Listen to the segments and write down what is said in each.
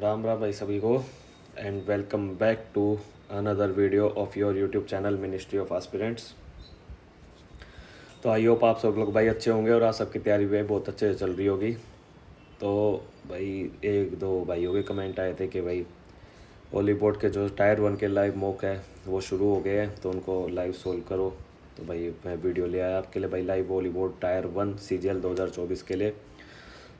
राम राम भाई सभी को and welcome back to another video of your YouTube channel ministry of aspirants. तो I hope आप सब लोग भाई अच्छे होंगे और आज सबकी तैयारी भी बहुत अच्छे से चल रही होगी। तो भाई एक दो भाइयों के कमेंट आए थे कि भाई वॉलीबोर्ड के जो टायर 1 के लाइव मॉक है वो शुरू हो गए हैं तो उनको लाइव सोल्व करो। तो भाई मैं वीडियो ले आया आपके लिए भाई लाइव वॉलीबोर्ड टायर 1 CGL 2024 के लिए।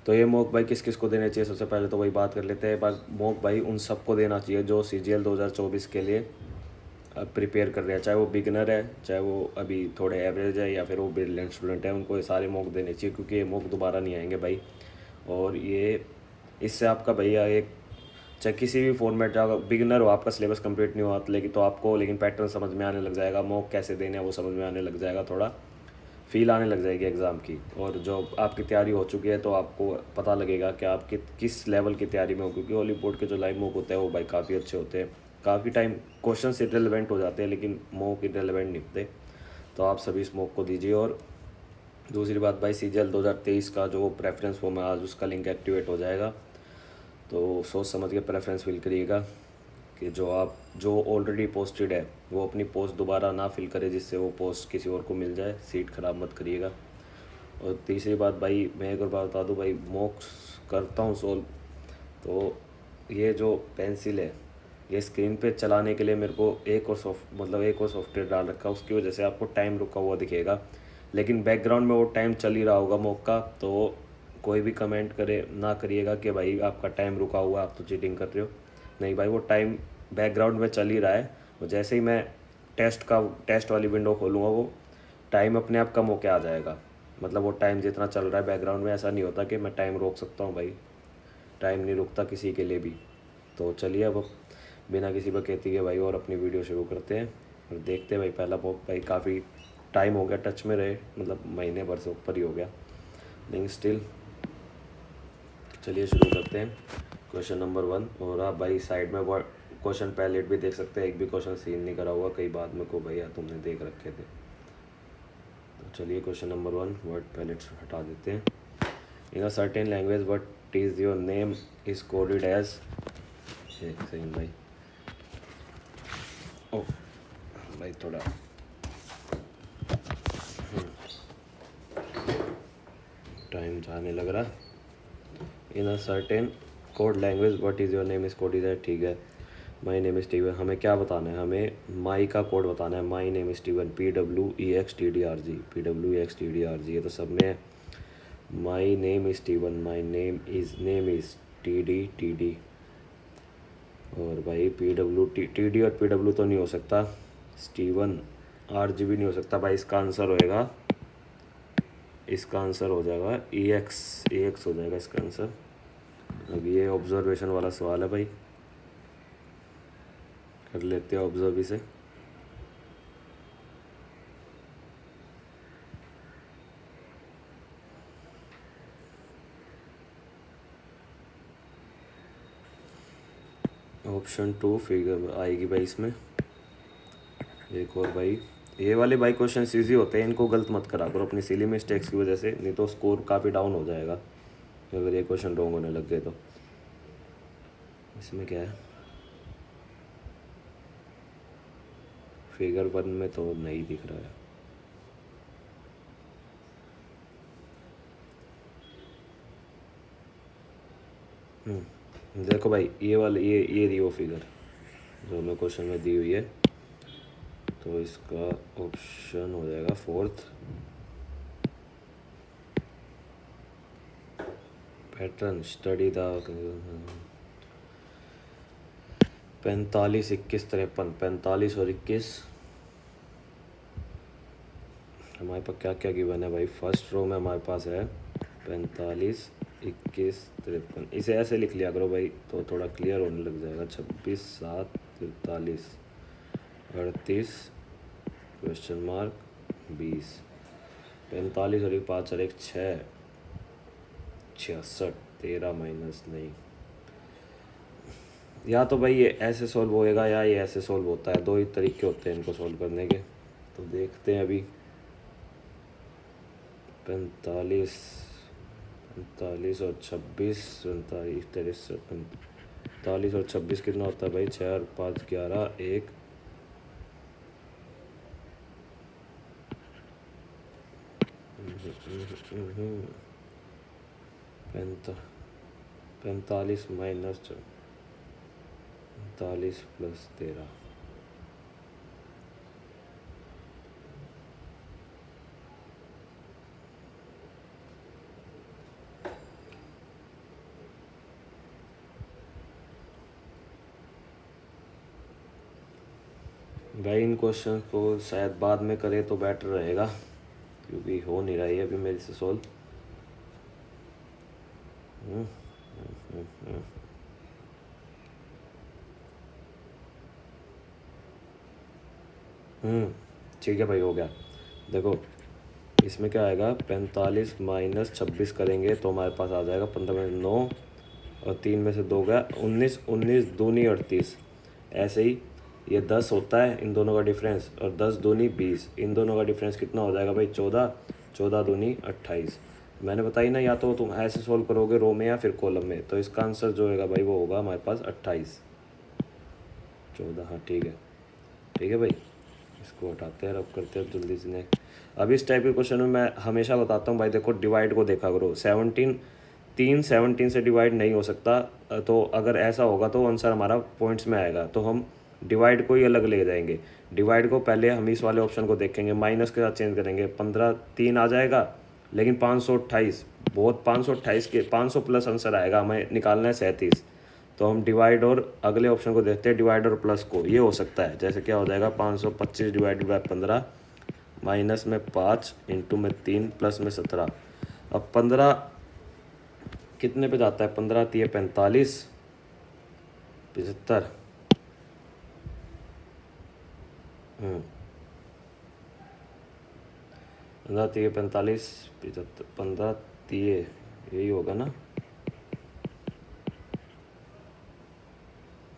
तो ये मॉक भाई किस किस को देने चाहिए, सबसे पहले तो वही बात कर लेते हैं। मॉक भाई उन सबको देना चाहिए जो CGL 2024 के लिए प्रिपेयर कर रहे हैं, चाहे वो बिगनर है, चाहे वो अभी थोड़े एवरेज है या फिर वो ब्रिलियंट स्टूडेंट है। उनको ये सारे मॉक देने चाहिए क्योंकि ये मॉक दोबारा नहीं आएंगे भाई। और ये इससे आपका भैया एक चाहे किसी भी फॉर्मेट का बिगनर हो, आपका सिलेबस कंप्लीट नहीं हुआ लेकिन तो आपको लेकिन पैटर्न समझ में आने लग जाएगा, मॉक कैसे देने हैं वो समझ में आने लग जाएगा, थोड़ा फील आने लग जाएगी एग्ज़ाम की। और जो आपकी तैयारी हो चुकी है तो आपको पता लगेगा कि आप किस लेवल की तैयारी में हो, क्योंकि होली बोर्ड के जो लाइव मॉक होते हैं वो भाई काफ़ी अच्छे होते हैं। काफ़ी टाइम क्वेश्चन इरेलीवेंट हो जाते हैं लेकिन मॉक इरेलीवेंट नहीं होते। तो आप सभी इस मॉक को दीजिए। और दूसरी बात भाई CGL 2023 का जो प्रेफरेंस फॉर्म है आज उसका लिंक एक्टिवेट हो जाएगा, तो सोच समझ के प्रेफरेंस फिल करिएगा कि जो ऑलरेडी पोस्टेड है वो अपनी पोस्ट दोबारा ना फिल करे जिससे वो पोस्ट किसी और को मिल जाए। सीट ख़राब मत करिएगा। और तीसरी बात भाई मैं एक और बात बता दूँ भाई, मॉक्स करता हूँ सोल्व तो ये जो पेंसिल है ये स्क्रीन पे चलाने के लिए मेरे को एक और सॉफ्टवेयर डाल रखा है, उसकी वजह से आपको टाइम रुका हुआ दिखेगा लेकिन बैकग्राउंड में वो टाइम चल ही रहा होगा मॉक का। तो कोई भी कमेंट करे ना करिएगा कि भाई आपका टाइम रुका हुआ आप तो चीटिंग कर रहे हो। नहीं भाई, वो टाइम बैकग्राउंड में चल ही रहा है। और जैसे ही मैं टेस्ट वाली विंडो खोलूँगा वो टाइम अपने आप कम होके आ जाएगा। मतलब वो टाइम जितना चल रहा है बैकग्राउंड में, ऐसा नहीं होता कि मैं टाइम रोक सकता हूँ भाई, टाइम नहीं रुकता किसी के लिए भी। तो चलिए अब बिना किसी बकैती के भाई और अपनी वीडियो शुरू करते हैं और देखते हैं भाई। पहला मॉक भाई काफ़ी टाइम हो गया टच में रहे, मतलब महीने भर से ऊपर ही हो गया लेकिन स्टिल चलिए शुरू करते हैं। Question number 1। और आप भाई साइड में वो क्वेश्चन पैलेट भी देख सकते हैं, एक भी क्वेश्चन सीन नहीं करा हुआ, कई बाद में को भैया तुमने देख रखे थे। तो चलिए क्वेश्चन नंबर 1 वर्ड पैलेट्स हटा देते हैं। In a certain language what is your name is coded as. एक सेकंड भाई, ओ भाई थोड़ा टाइम जाने लग रहा। In a certain code language what is your name is coded as, ठीक है। माई नेम इज स्टीवन, हमें क्या बताना है, हमें माई का कोड बताना है। My name is Steven, PWEXTDRG, PWEXTDRG, ये तो सब में है। My name is Steven, my name is TD। और भाई TD और PW तो नहीं हो सकता, स्टीवन RG भी नहीं हो सकता भाई। इसका आंसर हो जाएगा EX हो जाएगा इसका आंसर। अब ये ऑब्जर्वेशन वाला सवाल है भाई, कर लेते हैं ऑब्जर्व इसे। ऑप्शन 2 फिगर आएगी भाई इसमें। एक और भाई, ये वाले भाई क्वेश्चन ईजी होते हैं, इनको गलत मत करा करो अपनी सिली मिस्टेक्स की वजह से, नहीं तो स्कोर काफ़ी डाउन हो जाएगा अगर ये क्वेश्चन रॉन्ग होने लग गए तो। इसमें क्या है, फिगर 1 में तो नहीं दिख रहा है। देखो भाई ये वाले ये रही वो फिगर जो हमें क्वेश्चन में दी हुई है, तो इसका ऑप्शन हो जाएगा 4th। पैटर्न स्टडी द 45 21 53, 45 और 21 हमारे पास क्या क्या गिवन है भाई। फर्स्ट रो में हमारे पास है 45 21 53, इसे ऐसे लिख लिया करो भाई तो थोड़ा क्लियर होने लग जाएगा। 26 7 43 38 क्वेश्चन मार्क 20, 45 और एक 5 और एक 6 66, 13 माइनस नहीं। या तो भाई ये ऐसे सॉल्व होएगा या ये ऐसे सॉल्व होता है, दो ही तरीके होते हैं इनको सॉल्व करने के। तो देखते हैं अभी। 45 45 और 26 39 43 45 और 26 कितना होता है भाई? 6 और 5 11, 1 45 माइनस 45 प्लस 13। भाई इन क्वेश्चन को शायद बाद में करें तो बेटर रहेगा, क्योंकि हो नहीं रहा है अभी मेरे से सोल्व। ठीक है भाई, हो गया। देखो इसमें क्या आएगा, 45 माइनस 26 करेंगे तो हमारे पास आ जाएगा 15 में 9 और 3 में से 2 गया 19, 19 दूनी 38। ऐसे ही ये 10 होता है इन दोनों का डिफरेंस, और 10 दूनी 20, इन दोनों का डिफरेंस कितना हो जाएगा भाई? 14, 14 दूनी 28। मैंने बताई ना, या तो तुम ऐसे सोल्व करोगे रो में या फिर कॉलम में, तो इसका आंसर जो होगा भाई वो होगा हमारे पास 28, 14। हाँ ठीक है, ठीक है भाई, इसको हटाते हैं, अब करते हैं जल्दी से। अब इस टाइप के क्वेश्चन में मैं हमेशा बताता हूँ भाई, देखो डिवाइड को देखा करो। 17 3 17 से डिवाइड नहीं हो सकता, तो अगर ऐसा होगा तो आंसर हमारा पॉइंट्स में आएगा, तो हम डिवाइड को ही अलग ले जाएंगे। डिवाइड को पहले हम इस वाले ऑप्शन को देखेंगे, माइनस के साथ चेंज करेंगे। 15 3 आ जाएगा, लेकिन 528 बहुत, 528 के 500 प्लस आंसर आएगा, हमें निकालना है 37। तो हम डिवाइड और अगले ऑप्शन को देखते हैं, डिवाइड और प्लस को। ये हो सकता है, जैसे क्या हो जाएगा, 525 डिवाइडेड बाय 15, माइनस में 5, इंटू में 3, प्लस में 17। अब 15 कितने पे जाता है? 15 3 45, 75। 15 3 45, 75, 15 3 यही होगा ना?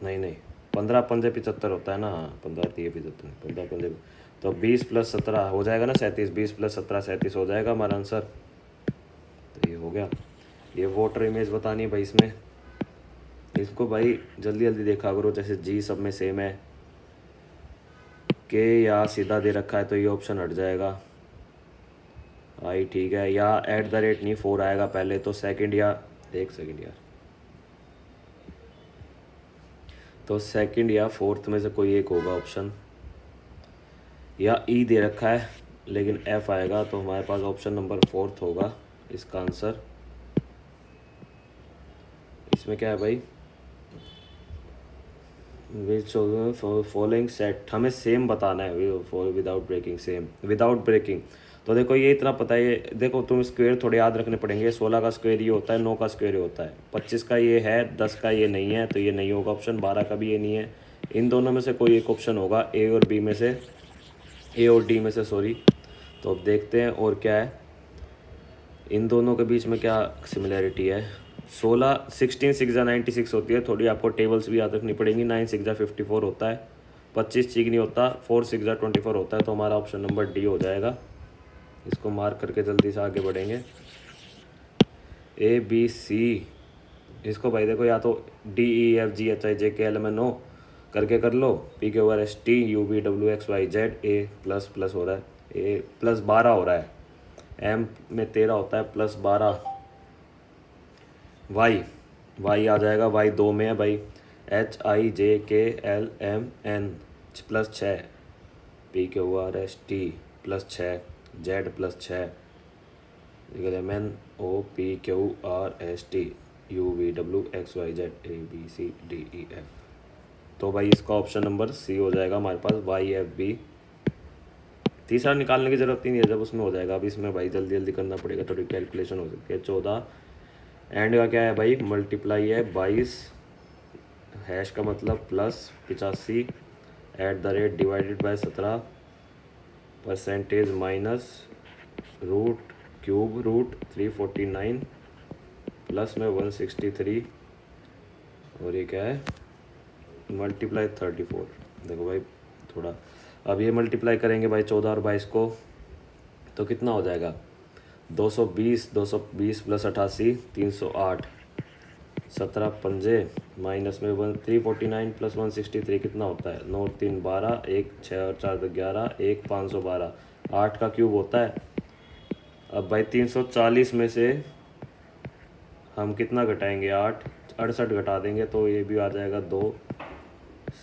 नहीं, 15 पंजे 75 होता है ना। 15 3 75, 15 पंजे, तो 20 प्लस 17 हो जाएगा ना 37। 20 प्लस 17 37 हो जाएगा हमारा आंसर। तो ये हो गया। ये वाटर इमेज बतानी है भाई इसमें, इसको भाई जल्दी जल्दी देखा करो। जैसे जी सब में सेम है, के या सीधा दे रखा है तो ये ऑप्शन हट जाएगा। आई ठीक है, या एट द रेट नहीं 4 आएगा पहले, तो सेकंड या 1 सेकंड यार, तो सेकंड या फोर्थ में से कोई एक होगा ऑप्शन, या ई दे रखा है लेकिन एफ आएगा, तो हमारे पास ऑप्शन नंबर 4 होगा इसका आंसर। इसमें क्या है भाई, विच फॉलोइंग सेट, हमें सेम बताना है without breaking, same without breaking. तो देखो ये इतना पता है, ये देखो तुम स्क्वायर थोड़े याद रखने पड़ेंगे। 16 का स्क्वायर ये होता है, 9 का स्क्वायर ये होता है, 25 का ये है, 10 का ये नहीं है, तो ये नहीं होगा ऑप्शन। 12 का भी ये नहीं है। इन दोनों में से कोई एक ऑप्शन होगा, ए और बी में से, ए और डी में से, सॉरी। तो अब देखते हैं और क्या है इन दोनों के बीच में, क्या सिमिलैरिटी है। 16 16 6 96 होती है, थोड़ी आपको टेबल्स भी याद रखनी पड़ेंगी। 9 6 54 होता है, 25 ठीक नहीं होता, 4 6 24 होता है, तो हमारा ऑप्शन नंबर डी हो जाएगा। इसको मार्क करके जल्दी से आगे बढ़ेंगे। ए बी सी, इसको भाई देखो, या तो D E F G H I J K L M N O करके कर लो, P Q R S T U V W X Y Z. A plus plus हो रहा है, ए प्लस 12 हो रहा है, एम में 13 होता है, प्लस 12। वाई, वाई आ जाएगा, वाई 2 में है भाई, H I J K L M N plus 6, P Q R S T plus 6, Z plus 6, M N O P Q R S T U V W X Y Z A B C D E F. तो भाई इसका option number C हो जाएगा हमारे पास, Y F B. तीसरा निकालने की ज़रूरत ही नहीं है, जब उसमें हो जाएगा। अब इसमें भाई जल्दी जल्दी करना पड़ेगा, थोड़ी कैलकुलेशन हो सकती है। 14 एंड का क्या है भाई, मल्टीप्लाई है 22, हैश का मतलब plus 85, at the rate divided by 17, percentage minus root cube root 349, plus में 163, और ये क्या है, मल्टीप्लाई 34। देखो भाई थोड़ा, अब ये मल्टीप्लाई करेंगे भाई 14 और 22 को, तो कितना हो जाएगा, 220 220 प्लस 88 308, 17 पंजे माइनस में 349 प्लस 163 कितना होता है? 9 3 12, 1 6 और 4 11, 1 512, 8 का क्यूब होता है। अब भाई 340 में से हम कितना घटाएंगे? 8 68 घटा देंगे तो ये भी आ जाएगा 2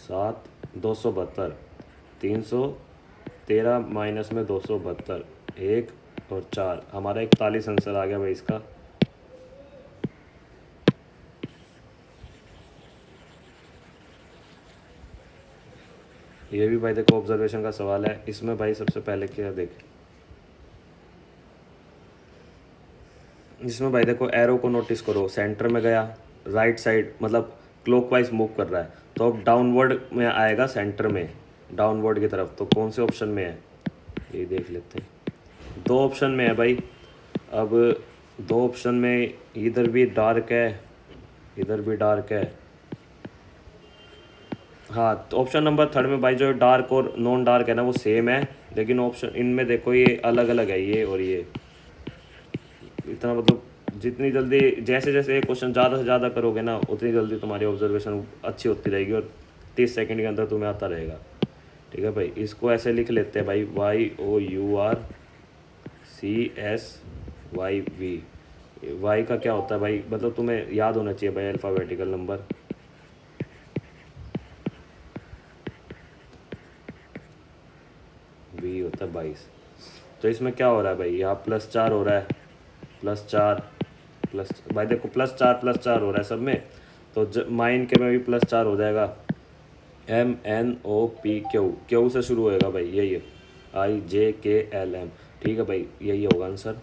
7 272। 313 माइनस में 272, 1 और 4, हमारा 41 आंसर आ गया भाई इसका। ये भी भाई देखो ऑब्जर्वेशन का सवाल है। इसमें भाई सबसे पहले क्या देख, इसमें भाई देखो एरो को नोटिस करो, सेंटर में गया, राइट साइड मतलब क्लॉकवाइज मूव कर रहा है, तो अब डाउनवर्ड में आएगा, सेंटर में डाउनवर्ड की तरफ। तो कौन से ऑप्शन में है ये देख लेते हैं। 2 ऑप्शन में है भाई। अब 2 ऑप्शन में इधर भी डार्क है, इधर भी डार्क है। हाँ, तो ऑप्शन नंबर 3 में भाई जो डार्क और नॉन डार्क है ना वो सेम है, लेकिन ऑप्शन इनमें देखो ये अलग अलग है, ये और ये। इतना मतलब जितनी जल्दी, जैसे जैसे एक क्वेश्चन ज़्यादा से ज़्यादा करोगे ना उतनी जल्दी तुम्हारी ऑब्जर्वेशन अच्छी होती रहेगी और 30 सेकंड के अंदर तुम्हें आता रहेगा। ठीक है भाई, इसको ऐसे लिख लेते हैं भाई, YOURCSYV। वाई का क्या होता है भाई, मतलब तुम्हें याद होना चाहिए भाई, अल्फ़ाबेटिकल नंबर। वी होता है 22। तो इसमें क्या हो रहा है भाई, यहाँ +4 हो रहा है, +4 प्लस, भाई देखो +4 हो रहा है सब में, तो माइन के में भी +4 हो जाएगा। MNOP क्यू से शुरू होएगा भाई, यही है IJKLM। ठीक है भाई, यही होगा आंसर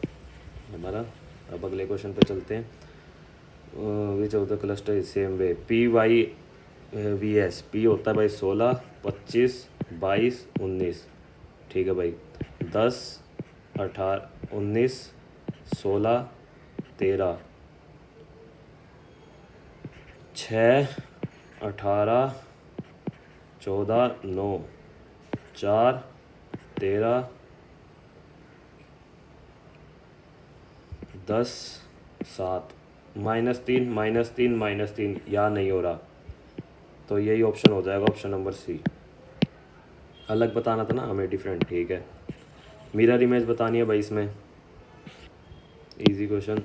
हमारा। अब अगले क्वेश्चन पे चलते हैं। विच of the cluster is same way, PYVS। P होता है भाई 16 25 22 19। ठीक है भाई, 10 18 19 16 13 6 18 14 9 4 13 10 7 -3 -3 -3, यहाँ नहीं हो रहा, तो यही ऑप्शन हो जाएगा, ऑप्शन नंबर सी। अलग बताना था ना हमें, डिफरेंट। ठीक है, मिरर इमेज बतानी है भाई इसमें, इजी क्वेश्चन।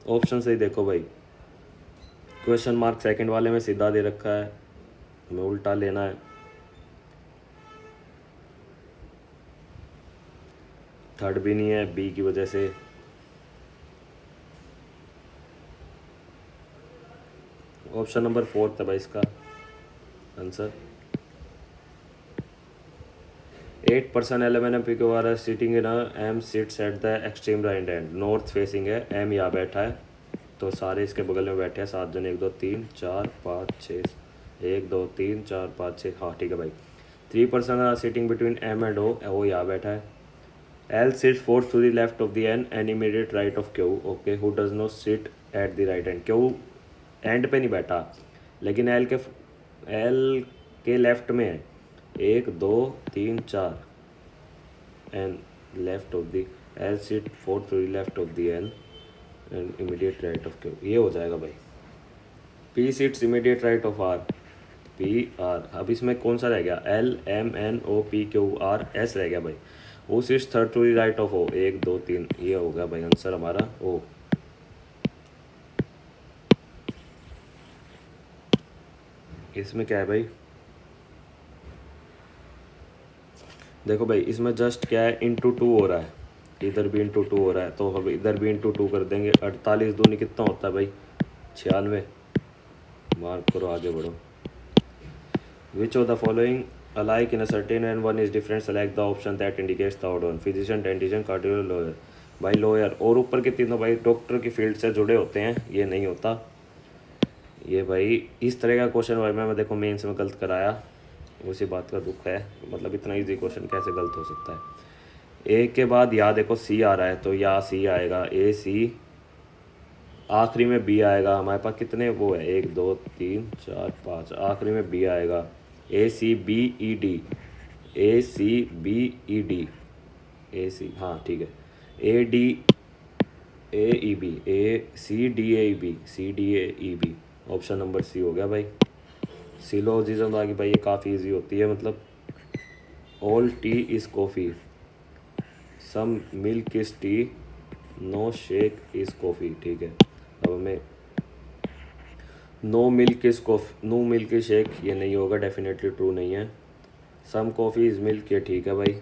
ऑप्शन से ही देखो भाई, क्वेश्चन मार्क सेकंड वाले में सीधा दे रखा है, हमें उल्टा लेना है। थर्ड भी नहीं है बी की वजह से। ऑप्शन नंबर 4 था भाई इसका answer. 8 person LMNP are sitting in M seats at the extreme right hand, north facing है, एम यहाँ बैठा है, तो सारे इसके बगल में बैठे हैं 7 जन, 1 2 3 4 5 6, 1 2 3 4 5 6। हाँ ठीक है भाई। 3 person are sitting between M and O यहाँ बैठा है। L sits fourth to the left of the N and immediate right of Q. Okay, who does not sit at the right end. Q end पे नहीं बैठा, लेकिन L के left में है, 1 2 3 4 and left of the L sit fourth to the left of the N and immediate right of Q. ये हो जाएगा भाई। P sits immediate right of R, PR। अब इसमें कौन सा रह गया, LMNOPQRS रह गया भाई। O sits third to the right of O, 1 2 3, ये हो गया भाई आंसर हमारा O। इसमें क्या है भाई, देखो भाई इसमें जस्ट क्या है, ×2 हो रहा है, इधर भी ×2 हो रहा है, तो अब इधर भी ×2 कर देंगे। 48 दूनी कितना होता है भाई, 96। मार्क करो, आगे बढ़ो। विच of the following alike in a certain and one is different, select the option that indicates the odd one। Physician, dietician, cardiologist, lawyer. भाई लॉयर और ऊपर के तीनों भाई डॉक्टर की फील्ड से जुड़े होते हैं, ये नहीं होता। ये भाई इस तरह का क्वेश्चन भाई मैं देखो मेंस में गलत कराया, उसी बात का दुख है, मतलब इतना इजी क्वेश्चन कैसे गलत हो सकता है। ए के बाद या देखो सी आ रहा है, तो या सी आएगा, AC। आखिरी में बी आएगा, हमारे पास कितने वो है, 1 2 3 4 5, आखिरी में बी आएगा, ACBED, ACBED, AC। हाँ ठीक है, ADAEB, ACDAEB, CDAEB। Option number C हो गया भाई। सिलोजिज्म आगे भाई ये काफ़ी इजी होती है, मतलब all tea is coffee, some milk is tea, no shake is coffee. ठीक है, अब हमें no milk is coffee, no milk is shake ये नहीं होगा, डेफिनेटली ट्रू नहीं है। सम कॉफ़ी इज़ मिल्क ये ठीक है भाई।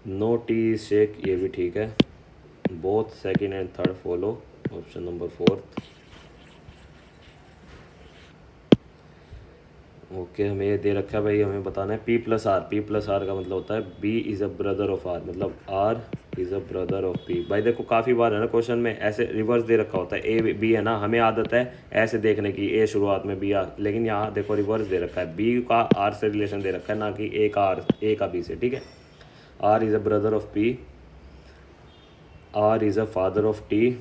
नो टी इज़ शेक ये भी ठीक है। Both second and third follow, option number fourth. Okay, हमें ये दे रखा है भाई, हमें बताना है P plus R. P plus R का मतलब होता है B is a brother of R, मतलब R is a brother of P. भाई देखो काफ़ी बार है ना क्वेश्चन में ऐसे रिवर्स दे रखा होता है, ए बी है ना, हमें आदत है ऐसे देखने की, ए शुरुआत में बी आर, लेकिन यहाँ देखो रिवर्स दे रखा है, बी का आर से रिलेशन दे रखा है, ना कि ए का आर, ए का बी से। ठीक है, R is a brother of P, R is a father of T,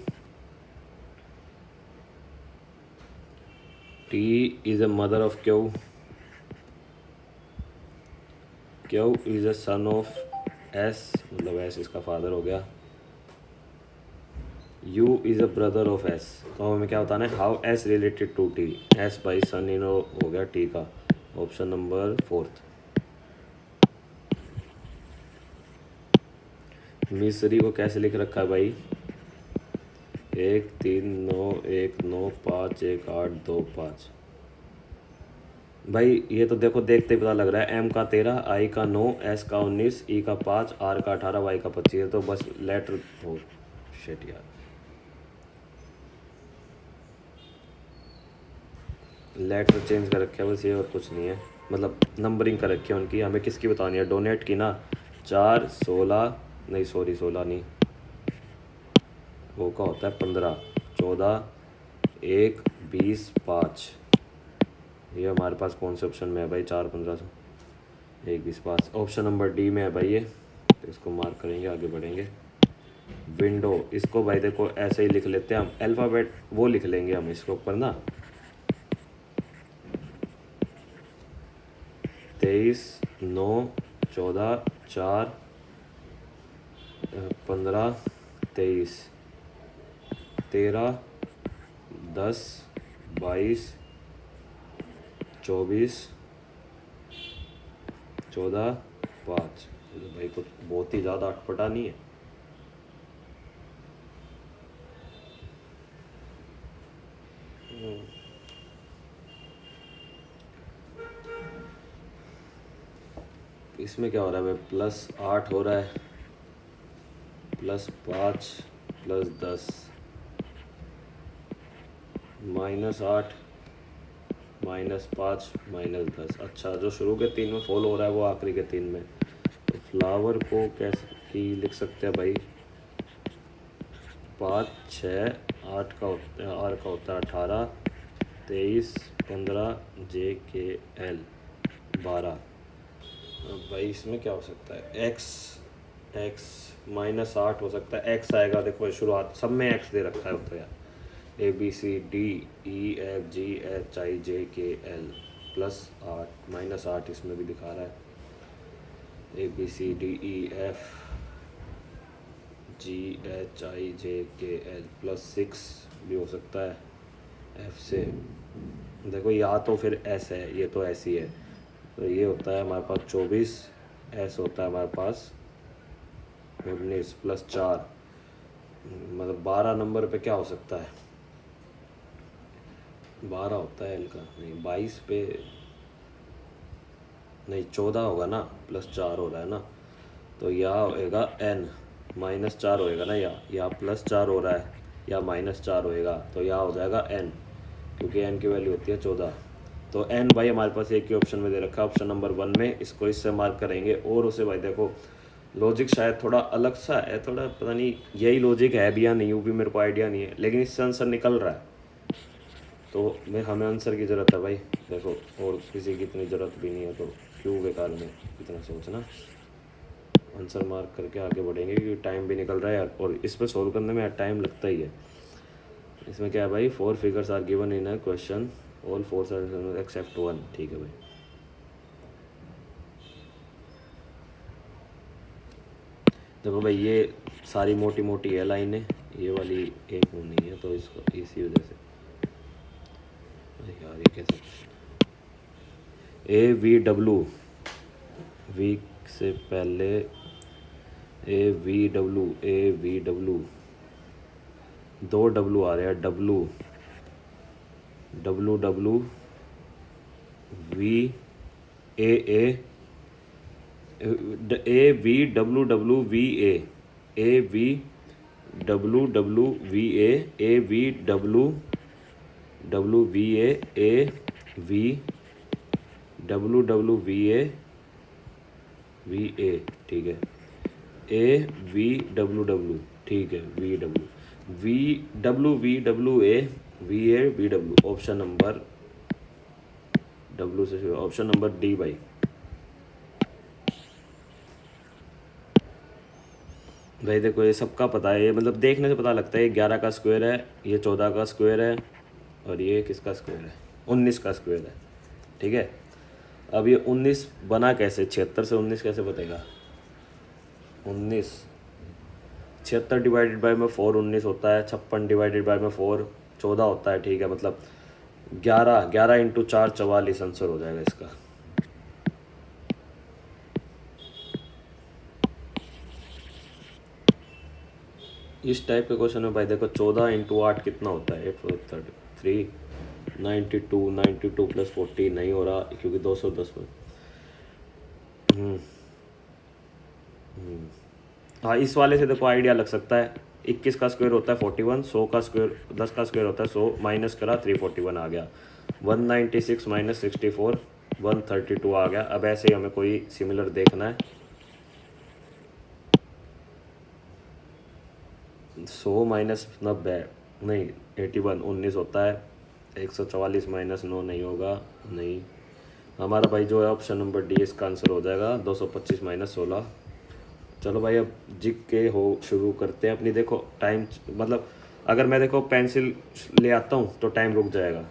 T is a mother of Q, Q is a son of S, मतलब एस इसका फादर हो गया, U is a brother of S. तो हमें क्या बताना है, how S related to T, S by son in हो गया टी का, ऑप्शन नंबर फोर्थ। मिस्री को कैसे लिख रखा है भाई, 1 3 9 1 9 5 1 8 2 5। भाई ये तो देखो देखते ही पता लग रहा है, एम का 13, आई का 9, एस का 19, ई का 5, आर का 18, वाई का 25 है, तो बस लेटर हो शेट यार, लेटर चेंज कर रखे हैं बस ये, और कुछ नहीं है, मतलब नंबरिंग कर रखी है उनकी। हमें किसकी बतानी है, डोनेट की ना, 4 16, नहीं सॉरी 16 नहीं, वो का होता है 15, 14, 1 20 5। ये हमारे पास कौन से ऑप्शन में है भाई, 4 15 1 20 5, ऑप्शन नंबर डी में है भाई ये, तो इसको मार्क करेंगे, आगे बढ़ेंगे। विंडो, इसको भाई देखो ऐसे ही लिख लेते हैं हम, अल्फ़ाबेट वो लिख लेंगे हम इसके ऊपर ना, 23 9 14 4 15 23 13 10 22 24 14 5। भाई कुछ बहुत ही ज़्यादा अटपटा नहीं है। इसमें क्या हो रहा है भाई, +8 हो रहा है, +5 +10, -8 -5 -10। अच्छा, जो शुरू के 3 में फॉल हो रहा है वो आखिरी के 3 में, तो फ्लावर को कैसे की लिख सकते हैं भाई, 5 6 8 का होता है, आर का होता है 18, 23 15, जे के एल 12। अब भाई इसमें क्या हो सकता है, एक्स, एक्स -8 हो सकता है, एक्स आएगा, देखो शुरुआत सब में एक्स दे रखा है, तो यार ABCDEFGHIJKL +8 -8 इसमें भी दिखा रहा है, ABCDEFGHIJKL +6 भी हो सकता है, एफ से देखो, या तो फिर एस है, ये तो ऐसी है, तो ये होता है हमारे पास 24, एस होता है हमारे पास 19 +4, मतलब 12 नंबर पे क्या हो सकता है, 12 होता है एल का, नहीं 22 पे, नहीं 14 होगा ना, +4 हो रहा है ना, तो यहाँ होएगा एन, -4 होएगा ना, या +4 हो रहा है या -4 होएगा, तो यहाँ हो जाएगा एन, क्योंकि एन की वैल्यू होती है 14। तो एन भाई हमारे पास एक ही ऑप्शन में दे रखा है, ऑप्शन नंबर 1 में, इसको इससे मार्क करेंगे। और उसे भाई देखो लॉजिक शायद थोड़ा अलग सा है, थोड़ा पता नहीं यही लॉजिक है भी या नहीं, वो भी मेरे को आइडिया नहीं है, लेकिन इससे आंसर निकल रहा है, तो मैं हमें आंसर की ज़रूरत है भाई देखो, और किसी की इतनी ज़रूरत भी नहीं है, तो क्यों बेकार में इतना सोचना। आंसर मार्क करके आगे बढ़ेंगे, क्योंकि टाइम भी निकल रहा है यार, और इस पर सॉल्व करने में टाइम लगता ही है। इसमें क्या है भाई, 4 figures are given in a question, all 4 are except 1। ठीक है भाई, देखो भाई ये सारी मोटी मोटी है लाइनें, ये वाली एक होनी है, तो इसको इसी वजह से यार ये कैसे, AVW, वीक से पहले AVW दो डब्लू आ रहे हैं, WWVAA, AVWWVA, AVWWVA, AVWWVA, ठीक है, AVWW, ठीक है, VWVA ऑप्शन नंबर W से शुरू, ऑप्शन नंबर डी भाई। भाई देखो ये सबका पता है, ये मतलब देखने से पता लगता है, ये 11 का स्क्वायर है, ये 14 का स्क्वायर है, और ये किसका स्क्वायर है, 19 का स्क्वायर है, ठीक है। अब ये 19 बना कैसे, 76 से 19 कैसे बनेगा, 19 76 डिवाइडेड बाय में 4 19 होता है, 56 डिवाइडेड बाय में 4 14 होता है, ठीक है, मतलब 11 इंटू 4 44 आंसर हो जाएगा इसका। इस टाइप के क्वेश्चन में भाई देखो 14 इंटू 8 कितना होता है, 8 4 33 92 प्लस 40 नहीं हो रहा क्योंकि 210 में। हाँ इस वाले से देखो आइडिया लग सकता है, 21 का स्क्वायर होता है 41, 100 का स्क्वायर 10 का स्क्वायर होता है 100, माइनस करा 341 आ गया, 196 माइनस 64 132 आ गया। अब ऐसे ही हमें कोई सिमिलर देखना है, 100 माइनस 90 नहीं 81 19 होता है, 144 माइनस 9 नहीं होगा, नहीं, हमारा भाई जो है ऑप्शन नंबर डी इसका आंसर हो जाएगा, 225 माइनस 16। चलो भाई अब जिक के हो शुरू करते हैं अपनी। देखो टाइम मतलब अगर मैं देखो पेंसिल ले आता हूँ तो टाइम रुक जाएगा,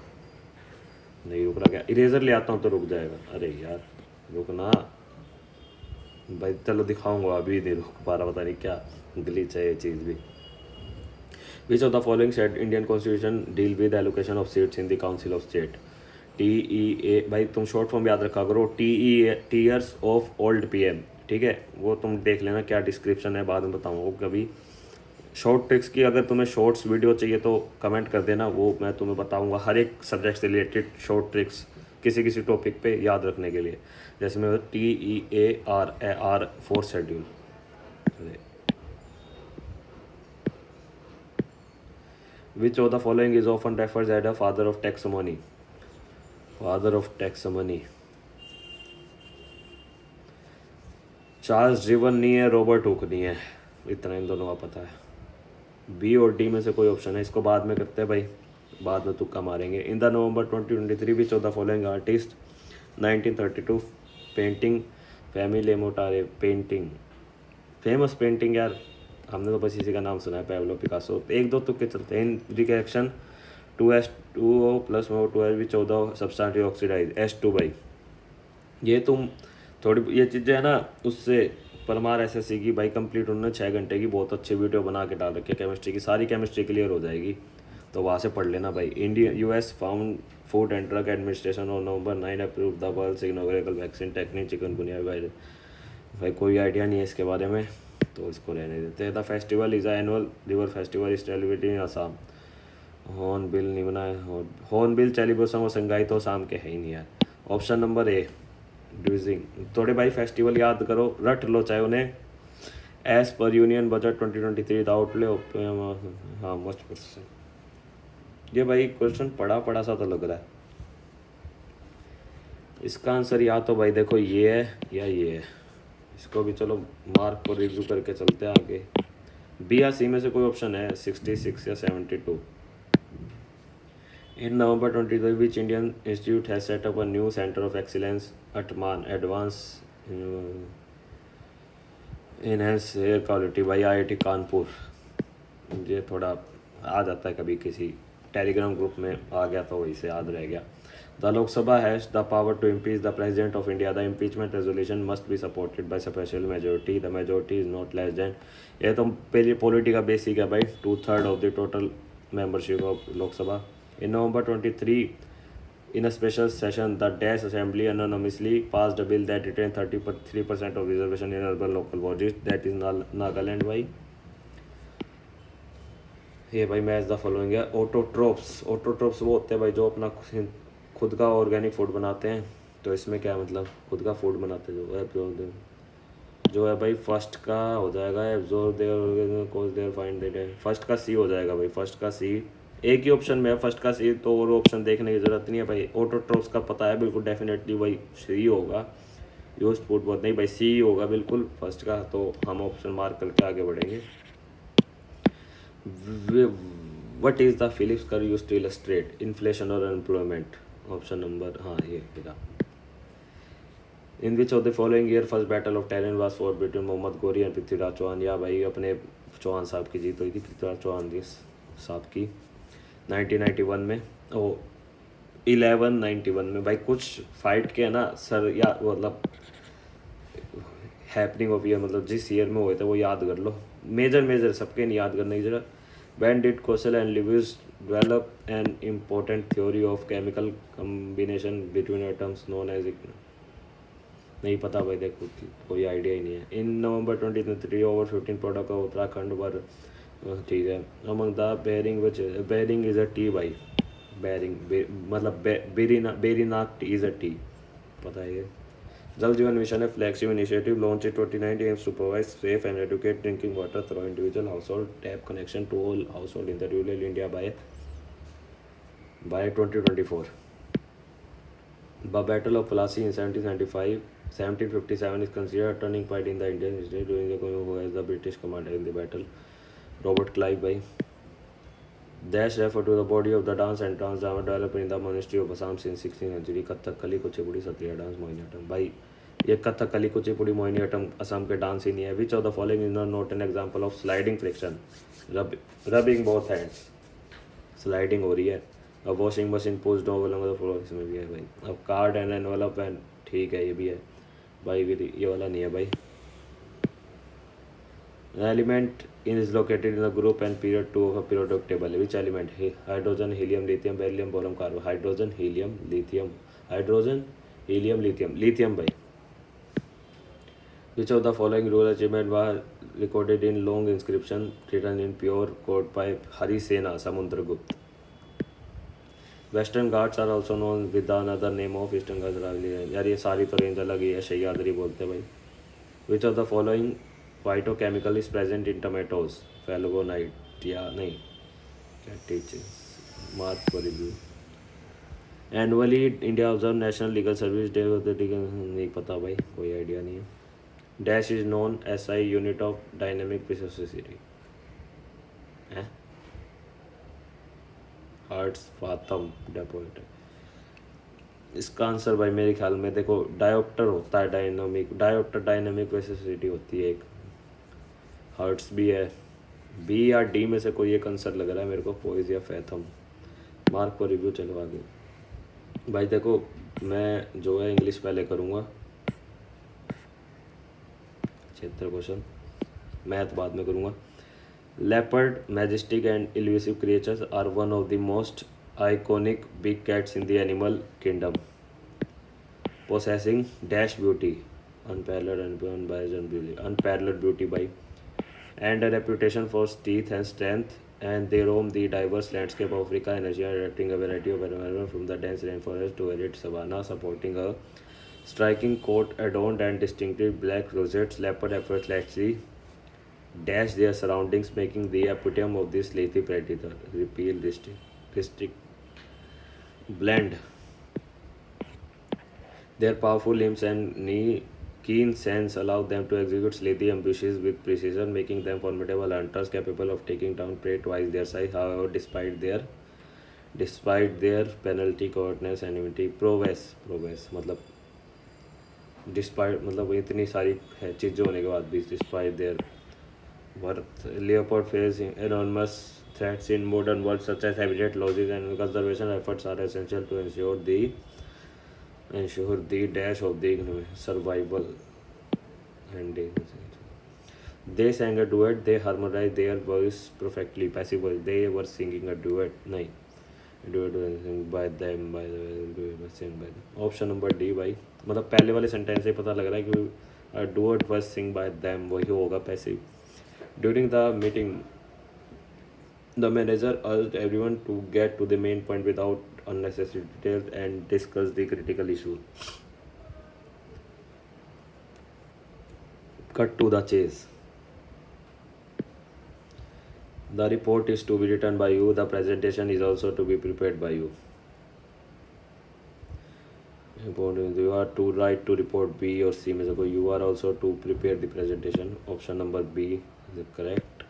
नहीं रुक रहा, क्या इरेजर ले आता हूँ तो रुक जाएगा, अरे यार रुकना भाई, चलो दिखाऊंगा, अभी नहीं रुक पा रहा, पता नहीं क्या ग्लिच है ये चीज़ भी। विच of the following set Indian constitution deal with allocation of seats in the council of state, TEA, भाई तुम शॉर्ट फॉर्म याद रखा करो, TEA tears of old PM, ठीक है, वो तुम देख लेना क्या डिस्क्रिप्शन है, बाद में बताऊँगा कभी। शॉर्ट ट्रिक्स की अगर तुम्हें शॉर्ट्स वीडियो चाहिए तो कमेंट कर देना, वो मैं तुम्हें बताऊंगा हर एक सब्जेक्ट से रिलेटेड शॉर्ट ट्रिक्स किसी किसी टॉपिक पे याद रखने के लिए, जैसे मैं TEAR 4 schedule. Which of the following is often refers as a father of taxonomy, father of taxonomy, Charles Darwin नहीं है, रॉबर्ट हुक नहीं है, इतना इन दोनों का पता है। बी और डी में से कोई ऑप्शन है, इसको बाद में करते हैं भाई, बाद में तुक्का मारेंगे। In the November 2023 which of the following artist 1932 painting family मोटारे पेंटिंग, फेमस पेंटिंग यार, हमने तो बस इसी का नाम सुना है, पैब्लो पिकासो। एक दो तुक्के चलते हैं। In reaction 2H2O plus 2H which of the substance oxidise H2 भाई, ये तुम थोड़ी ये चीज़ें है ना, उससे परमार SSC की भाई कंप्लीट उन्होंने 6 घंटे की बहुत अच्छी वीडियो बना के डाल रखी है, केमिस्ट्री की सारी केमिस्ट्री क्लियर हो जाएगी, तो वहाँ से पढ़ लेना भाई। India US found food and drug administration on November 9 approve the world's इनॉग्रेबल वैक्सीन टेक्निक चिकनगुनिया वायरस, भाई कोई आइडिया नहीं है इसके बारे में तो इसको रहने देते हैं। The festival is annual river festival is celebrated in Assam, hornbill नहीं बना है, हॉर्नबिल सेलिब्रेशन और संगाई तो असम के है ही नहीं यार। ऑप्शन नंबर ए ड्यूजिंग, थोड़े भाई फेस्टिवल याद करो, रट लो चाहे उन्हें। एज पर यूनियन बजट 2023 द आउटले, हाँ मस्ट परसेंट, ये भाई क्वेश्चन पढ़ा सा तो लग रहा है, इसका आंसर या तो भाई देखो ये है या ये है, इसको भी चलो मार्क को रिव्यू करके चलते हैं आगे। बी या सी में से कोई ऑप्शन है, 66 या 72। In November 2023, which Indian institute has set up a new center of excellence at Man Advanced Enhanced Air Quality by IIT Kanpur. ये थोड़ा आ जाता है कभी किसी टेलीग्राम ग्रुप में आ गया तो वही से याद रह गया। The Lok Sabha has the power to impeach the President of India. The impeachment resolution must be supported by special majority. The majority is not less than, ये तो पहले पॉलिटी का बेसिक है भाई, 2/3 of the total membership of Lok Sabha. In November 23 In a special session, the Dash Assembly unanimously passed a bill that retained 33% of reservation in urban local bodies, that is Nagaland भाई। ये भाई match the following है। Autotrophs वो होते हैं भाई जो अपना खुद का ऑर्गेनिक फूड बनाते हैं। तो इसमें क्या है, मतलब खुद का फूड बनाते हैं जो है भाई, फर्स्ट का हो जाएगा absorb there cause there find there, first का सी हो जाएगा भाई, फर्स्ट का सी। एक ही ऑप्शन में है फर्स्ट का सी, तो और ऑप्शन देखने की जरूरत नहीं है भाई। ऑटोट्रोप्स का पता है बिल्कुल डेफिनेटली भाई सी होगा। यूज फूड बहुत नहीं भाई, सी होगा बिल्कुल फर्स्ट का। तो हम ऑप्शन मार्क करके आगे बढ़ेंगे। What is the Phillips curve used to illustrate inflation और अनएम्प्लॉयमेंट? ऑप्शन नंबर, हाँ ये देखा। In which of the following year first battle of talent was fought between Mohammad Ghori and Prithviraj Chauhan? या भाई अपने चौहान साहब की जीत हुई थी, पृथ्वीराज चौहान जी साहब की 1991 में। ओ 1191 में भाई। कुछ फाइट के है ना सर, या मतलब हैपनिंग ऑफ ईयर, मतलब जिस ईयर में हुए थे वो याद कर लो। मेजर सबके नहीं याद करने की जरा। When did Kosel and Lewis develop an important theory of chemical combination between atoms known as नहीं पता भाई, देखो कोई आइडिया ही नहीं है। In November 2023 over 15 product of Uttarakhand पर, ठीक है। अमंग द बेरिंग विच बेरिंग इज अ टी भाई, मतलब बेरीनाक इज अ टी, पता है ये। जल जीवन मिशन है flagship initiative launch in 2019 aims to provide safe and adequate drinking water through individual household tap connection to all household in the rural India by 2024। The Battle of Plassey in 1757 is considered a turning point in the Indian history during the who as the British commander in the battle. Robert Clive by Dash refer to the body of the dance and dance drama developed in the monastery of Assam since 16th century. Kathakali Kuchipudi Sattriya dance Mohiniyattam भाई, ये कथकली कुचिपुड़ी मोहिनीअट्टम असम के dance ही नहीं है। विच of the following is not an example of sliding friction? Rubbing both hands, sliding हो रही है। अब washing machine post dog the floor, इसमें भी है भाई। अब कार्ड एंड एनवेलप एंड, ठीक है ये भी है भाई, ये वाला नहीं है भाई। Element is located in the group and period 2 of a periodic table. Which element? Hydrogen, helium, lithium, beryllium, boron, carbon. Hydrogen, helium, lithium. Hydrogen, helium, lithium. Lithium भाई। Which of the following rule achievement was recorded in long inscription written in pure code by Harisena Samundragupta? Western Ghats are also known with the another name of Eastern Ghats। यार ये सारी तो range अलग ही है, सह्याद्री बोलते हैं भाई। Which of the following phytochemical is present in tomatoes? Flavonoid या नहीं, क्या teachings mark for review। Annually India observe National Legal Service Day of the नहीं पता भाई, कोई आइडिया नहीं है। Dash is known SI unit of dynamic preciosity है, हर्ट्स फाथम डेपोइट। इसका आंसर भाई मेरे ख्याल में देखो डायोप्टर होता है, डायोप्टर डायनामिक प्रेसिसिटी होती है एक, हर्ट्स भी है। बी या डी में से कोई एक आंसर लग रहा है मेरे को, पोइज या फैथम। मार्क को रिव्यू, चलो आगे भाई। देखो मैं जो है इंग्लिश पहले करूँगा, 76 क्वेश्चन, मैथ बाद में करूँगा। Leopard, majestic and elusive creatures are one of the most iconic big cats in the animal kingdom, possessing dash beauty, unparalleled beauty by, and a reputation for teeth and strength, and they roam the diverse landscape of Africa and Asia, adapting a variety of environment from the dense rainforest to arid savanna, supporting a striking coat adorned and distinctive black rosettes. Leopard effortlessly dash their surroundings, making the epitome of this sleuthy predator. Repeal restrict blend. Their powerful limbs and keen sense allow them to execute sleuthy ambushes with precision, making them formidable hunters capable of taking down prey twice their size. However, despite their penalty, cowardice, enmity, prowess मतलब मतलब इतनी सारी चीज़ें होने के बाद भी, despite their worth, leopard face enormous threats in modern world such as habitat losses, and conservation efforts are essential to ensure the dash of the survival. And they sang a duet, they harmonized their voice perfectly, passive voice, they were singing a duet नहीं, bye them by option number D भाई, मतलब पहले वाले sentence से पता लग रहा है कि do it was sing by them वही होगा passive. During the meeting the manager urged everyone to get to the main point without unnecessary details and discuss the critical issue. Cut to the chase. The report is to be written by you. The presentation is also to be prepared by you. You are to write to report B or C में से कोई, you are also to prepare the presentation. Option number B is correct.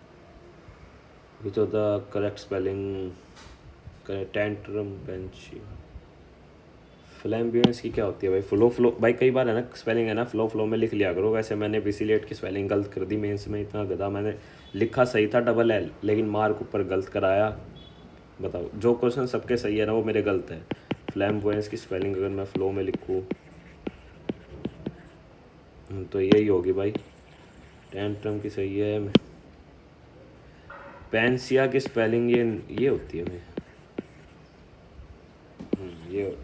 Which of the correct spelling? Correct. Tantrum bench. फ्लैम्बियंस की क्या होती है भाई? Flow भाई कई बार है ना स्पेलिंग है ना फ्लो में लिख लिया करो। वैसे मैंने विसिलेट की स्पेलिंग गलत कर दी मेंस में, इतना गधा मैंने लिखा सही था डबल एल लेकिन मार्क ऊपर गलत कराया। बताओ जो क्वेश्चन सबके सही है ना वो मेरे गलत है। फ्लैम्बियंस की स्पेलिंग अगर मैं फ्लो में लिखूँ तो यही होगी भाई। टेंट्रम की सही है। पेंसिया की स्पेलिंग ये होती है भाई।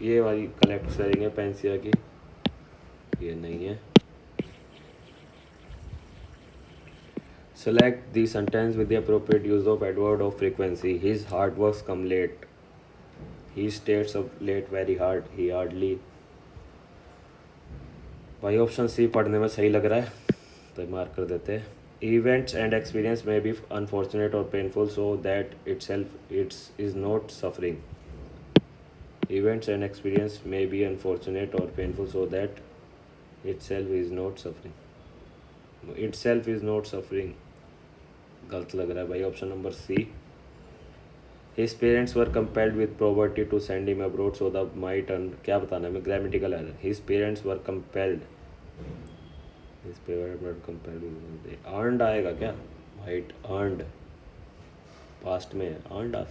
ये वाली करेक्ट स्पेलिंग है पेंसिया की, ये नहीं है। Select the sentence with the appropriate use of adverb of frequency. His hard works come late. He stays up late very hard. He hardly. भाई ऑप्शन सी पढ़ने में सही लग रहा है तो मार्क कर देते हैं। Events and experience may be unfortunate or painful, so that itself is not suffering. Events and experience may be unfortunate or painful, so that itself is not suffering. Itself is not suffering. गलत लग रहा है भाई option number C. His parents were compelled with poverty to send him abroad so that might earn, क्या बताना है मैं, grammatical error. His parents were compelled, his parents were compelled, earned आएगा क्या? might earned पास्ट में earned आ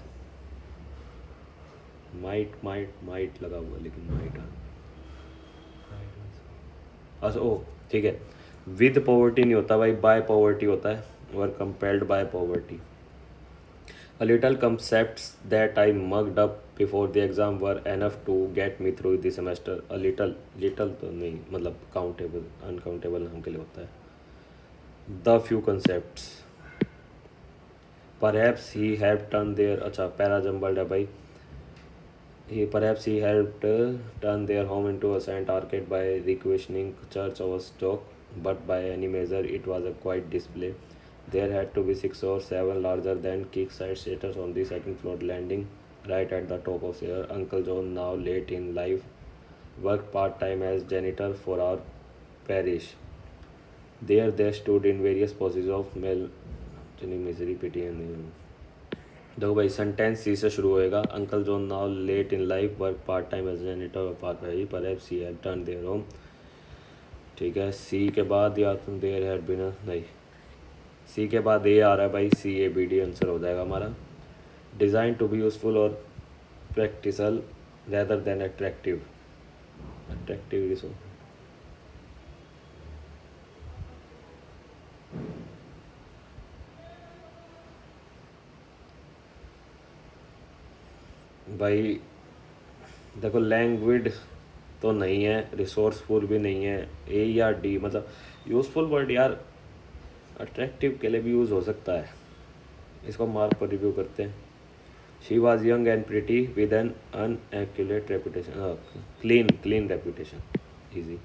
might लगा हुआ लेकिन might अच्छा ओ ठीक है। विद पॉवर्टी नहीं होता भाई, बाय पॉवर्टी होता है। Were compelled by poverty. A little concepts that I mugged up before the exam were enough to get me through the semester. A little तो नहीं, मतलब countable uncountable नाम के लिए होता है। The few concepts. Perhaps he helped turn their, अच्छा para jumbled है भाई। Perhaps he helped turn their home into a saint arcade by requisitioning church of stock, but by any measure it was a quiet display. There had to be 6 or 7 larger than kick-side status on the second floor landing, right at the top of stairs. Uncle John, now late in life, worked part-time as janitor for our parish. There they stood in various poses of misery, pity and देखो भाई sentence सी से शुरू होएगा। Uncle John now late in life work part time as janitor of park है, perhaps he had turn there home. ठीक है, सी के बाद या तुम देयर हैड बीन, नहीं सी के बाद ए आ रहा है भाई, सी ए बी डी आंसर हो जाएगा हमारा। डिज़ाइन टू बी यूजफुल और practical rather than attractive. Attractive resource भाई देखो लैंग्विड तो नहीं है, रिसोर्सफुल भी नहीं है, ए या डी। मतलब यूज़फुल वर्ड यार अट्रैक्टिव के लिए भी यूज़ हो सकता है। इसको मार्क पर रिव्यू करते हैं। She was young and pretty with an inaccurate reputation, clean reputation, easy.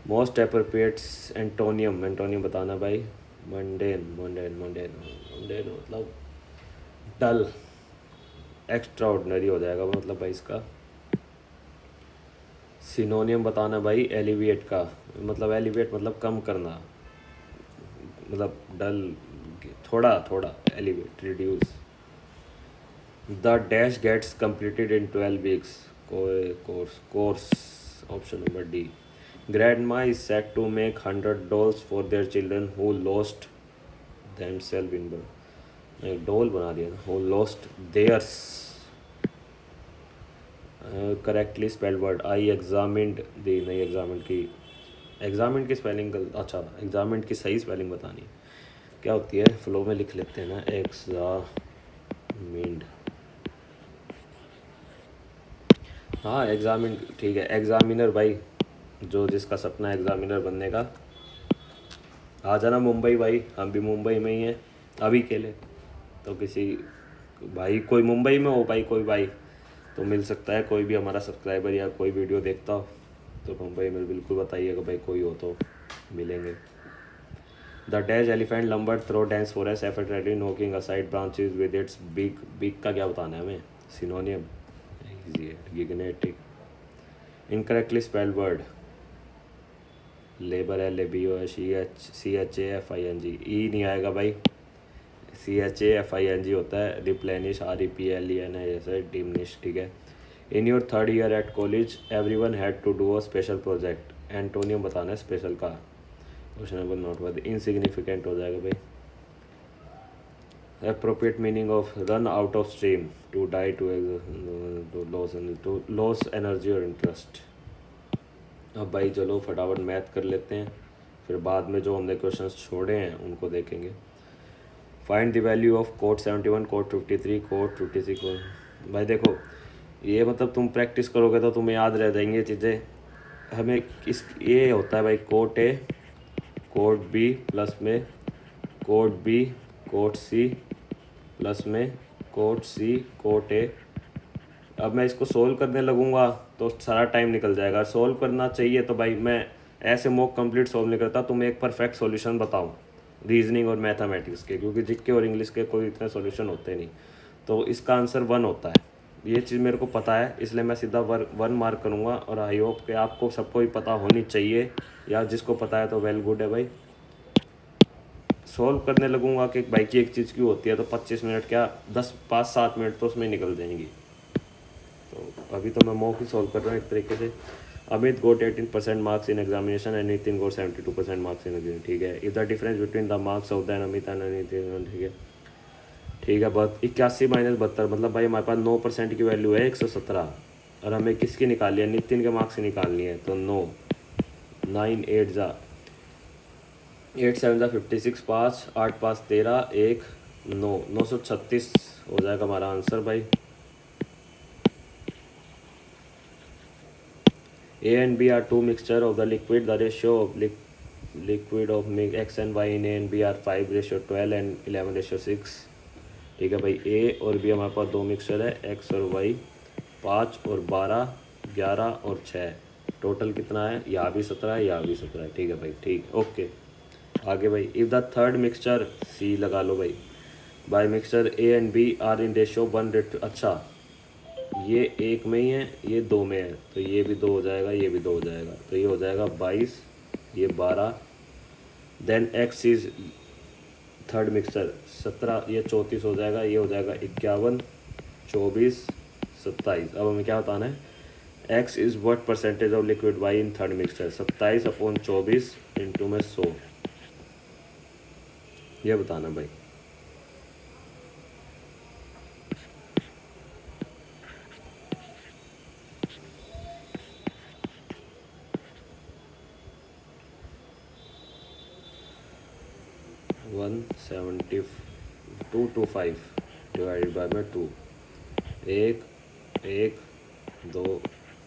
Most appropriates antonym बताना भाई। मंडेन मतलब डल, एक्स्ट्रा ऑर्डिनरी हो जाएगा मतलब भाई इसका। सिनोनियम बताना भाई एलिवेट का, मतलब एलिवेट मतलब कम करना, मतलब डल थोड़ा elevate reduce. The dash gets completed in 12 weeks, course option number D. Grandma is set to make 100 dolls for there children who lost themselves in birth, doll बना दिया, who lost theirs. Correctly spelled word. I examined दी, नहीं examined की spelling अच्छा examined की सही spelling बतानी क्या होती है, फ्लो में लिख लेते हैं ना। एग्जामिंड हाँ एग्जामिन ठीक है, एग्जामिनर भाई, जो जिसका सपना है एग्जामिनर बनने का, आ जाना मुंबई भाई, हम भी मुंबई में ही हैं अभी के लिए। तो किसी भाई कोई मुंबई में हो भाई, कोई भाई तो मिल सकता है, कोई भी हमारा सब्सक्राइबर या कोई वीडियो देखता हो तो मुंबई में बिल्कुल बताइएगा भाई, कोई हो तो मिलेंगे। The dash elephant lumber through dense forest effortly knocking aside branches with its big, big का क्या बताना है हमें, सिनोनियम, इजी है, gigantic, incorrectly spelled word, labour है, लेबियो है, CHAFING, ई नहीं आएगा भाई, CHAFING होता है, रिप्लेनिश REPLEN है जैसे डिमनिश, ठीक है। In your third year at college every one had to do a special project, antonym बताना है स्पेशल का, क्वेश्चनेबल नोट वर्द, इनसिग्निफिकेंट हो जाएगा भाई। Appropriate meaning of run out of stream, to die, to lose energy और interest. अब भाई चलो फटाफट मैथ कर लेते हैं, फिर बाद में जो हमने क्वेश्चंस छोड़े हैं उनको देखेंगे। Find the value of cot 71, cot 53, cot 56। भाई देखो ये मतलब तुम प्रैक्टिस करोगे तो तुम्हें याद रह जाएंगी ये चीज़ें। हमें इस ये होता है भाई, quote A, quote B plus में quote B, quote C plus में कोट सी, कोट ए। अब मैं इसको सोल्व करने लगूंगा तो सारा टाइम निकल जाएगा। सोल्व करना चाहिए तो भाई मैं ऐसे मॉक कंप्लीट सोल्व नहीं करता, तुम्हें एक परफेक्ट सॉल्यूशन बताऊं रीजनिंग और मैथमेटिक्स के, क्योंकि जीके और इंग्लिश के कोई इतने सॉल्यूशन होते नहीं। तो इसका आंसर 1 होता है, ये चीज़ मेरे को पता है, इसलिए मैं सीधा 1 मार्क करूँगा। और आई होप कि आपको सबको ही पता होनी चाहिए, या जिसको पता है तो वेल गुड है भाई। सोल्व करने लगूंगा कि भाई की एक चीज़ क्यों होती है, तो 25 मिनट क्या 5-7 मिनट तो उसमें निकल जाएंगी। तो अभी तो मैं मॉक ही सॉल्व कर रहा हूँ एक तरीके से। Amit got 18% marks in examination and Nitin got 72% marks in exam, ठीक है। Is the difference between the marks of the Amit and Nitin, ठीक है, ठीक है। 81 माइनस 72, मतलब भाई हमारे पास 9% की वैल्यू है 117, और हमें किसकी निकालनी है, नितिन के मार्क्स की निकालनी है। तो 9, 9 8 जा 8 7 जा 56, 5 8 5 13, 1 9, 936 हो जाएगा हमारा आंसर भाई। A and B are two mixture of the liquid. The ratio of liquid of X and Y in A and B are 5:12 and 11:6। ठीक है भाई, A और B हमारे पास दो मिक्सचर है, X और Y, 5 और 12, 11 और 6, टोटल कितना है, यहाँ भी 17 है, यहाँ भी 17 है, ठीक है भाई, ठीक, ओके। आगे भाई, if the third mixture, C लगा लो भाई, by mixture A and B are in ratio 1:, अच्छा ये 1 में ही है, ये 2 में है, तो ये भी 2 हो जाएगा, ये भी 2 हो जाएगा, तो ये हो जाएगा 22, ये 12। Then X is third mixture 17, ये 34 हो जाएगा, ये हो जाएगा 51, 24, 27। अब हमें क्या बताना है, X is what percentage of liquid Y in third mixture, 27/24 into में 100, ये बताना भाई। वन 225 डिवाइडेड बाय में 2, 1 1 2,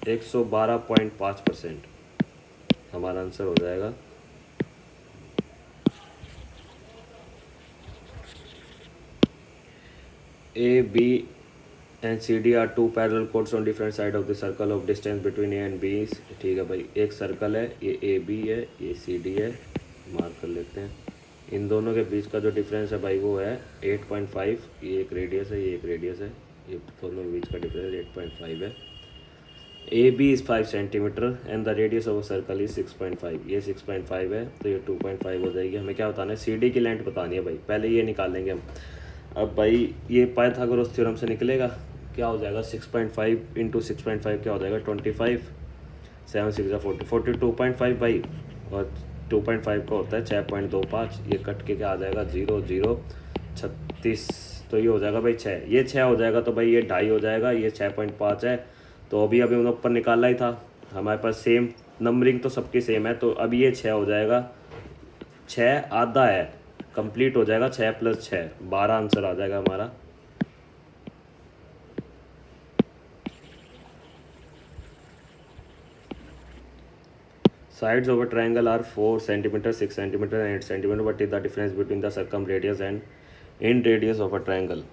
112.5% हमारा आंसर हो जाएगा। A, B and C, D are two parallel chords on different side of the circle of distance between A and B। ठीक है भाई, एक सर्कल है, ये AB है, ये CD है, मार्क कर लेते हैं। इन दोनों के बीच का जो डिफरेंस है भाई वो है 8.5, ये एक रेडियस है, ये एक रेडियस है, ये दोनों के बीच का डिफरेंस 8.5 है। AB is 5 centimetre and the radius of a circle is 6.5, ये 6.5 है, तो ये 2.5 हो जाएगी। हमें क्या बताना है, CD की लेंथ बतानी है भाई, पहले ये निकाल लेंगे हम। अब भाई ये पाइथागोरस थ्योरम से निकलेगा, क्या हो जाएगा 6.5 इंटू 6.5 क्या हो जाएगा 25, 7 6 40, 42.5 भाई, और 2.5 का होता है 6.25, ये कट के क्या आ जाएगा 0 0 36, तो ये हो जाएगा भाई 6, ये 6 हो जाएगा, तो भाई ये 2.5 हो जाएगा, ये 6.5 है। तो अभी हमने ऊपर निकाला ही था, हमारे पास सेम नंबरिंग तो सबकी सेम है, तो अब ये 6 हो जाएगा, 6 आधा है, कंप्लीट हो जाएगा, 6 + 6 12 आंसर आ जाएगा हमारा। Sides of a triangle are 4 centimeter, 6 centimeter and 8 centimeter. What is the difference between the circumradius and end radius of a triangle?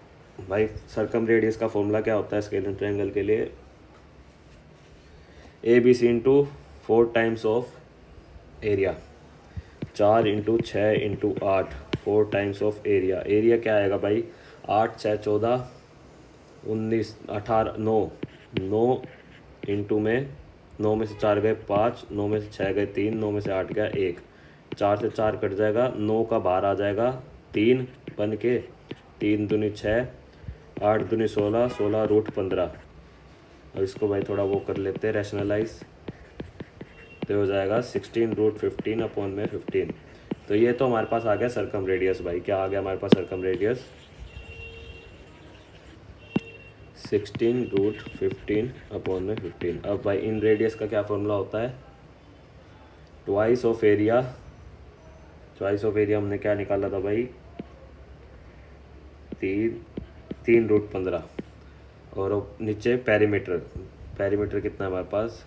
भाई circumradius का फॉर्मूला क्या होता है स्केलर ट्रायंगल के लिए? ABC into 4 times of area, 4 into 6 into 8, 4 times of area. Area क्या आएगा भाई? 8 6 14 19 18 9, 9 इंटू में 9 में से 4 गए 5, 9 में से 6 गए 3, 9 में से 8 गया 1, 4 से 4 कट जाएगा, 9 का बाहर आ जाएगा 3 बन के, 3 दूनी 6, 8 दूनी 16, 16 रूट 15. अब इसको भाई थोड़ा वो कर लेते हैं रैशनलाइज, तो हो जाएगा 16 रूट 15 अपॉन में 15. तो ये तो हमारे पास आ गया सर्कम रेडियस. भाई क्या आ गया हमारे पास सर्कम रेडियस? 16 रूट 15 अपॉन में 15. अब भाई इन रेडियस का क्या फॉर्मूला होता है? Twice of area. Twice of area हमने क्या निकाला था भाई? 3 रूट 15. और नीचे पेरीमीटर. पेरीमीटर कितना है हमारे पास?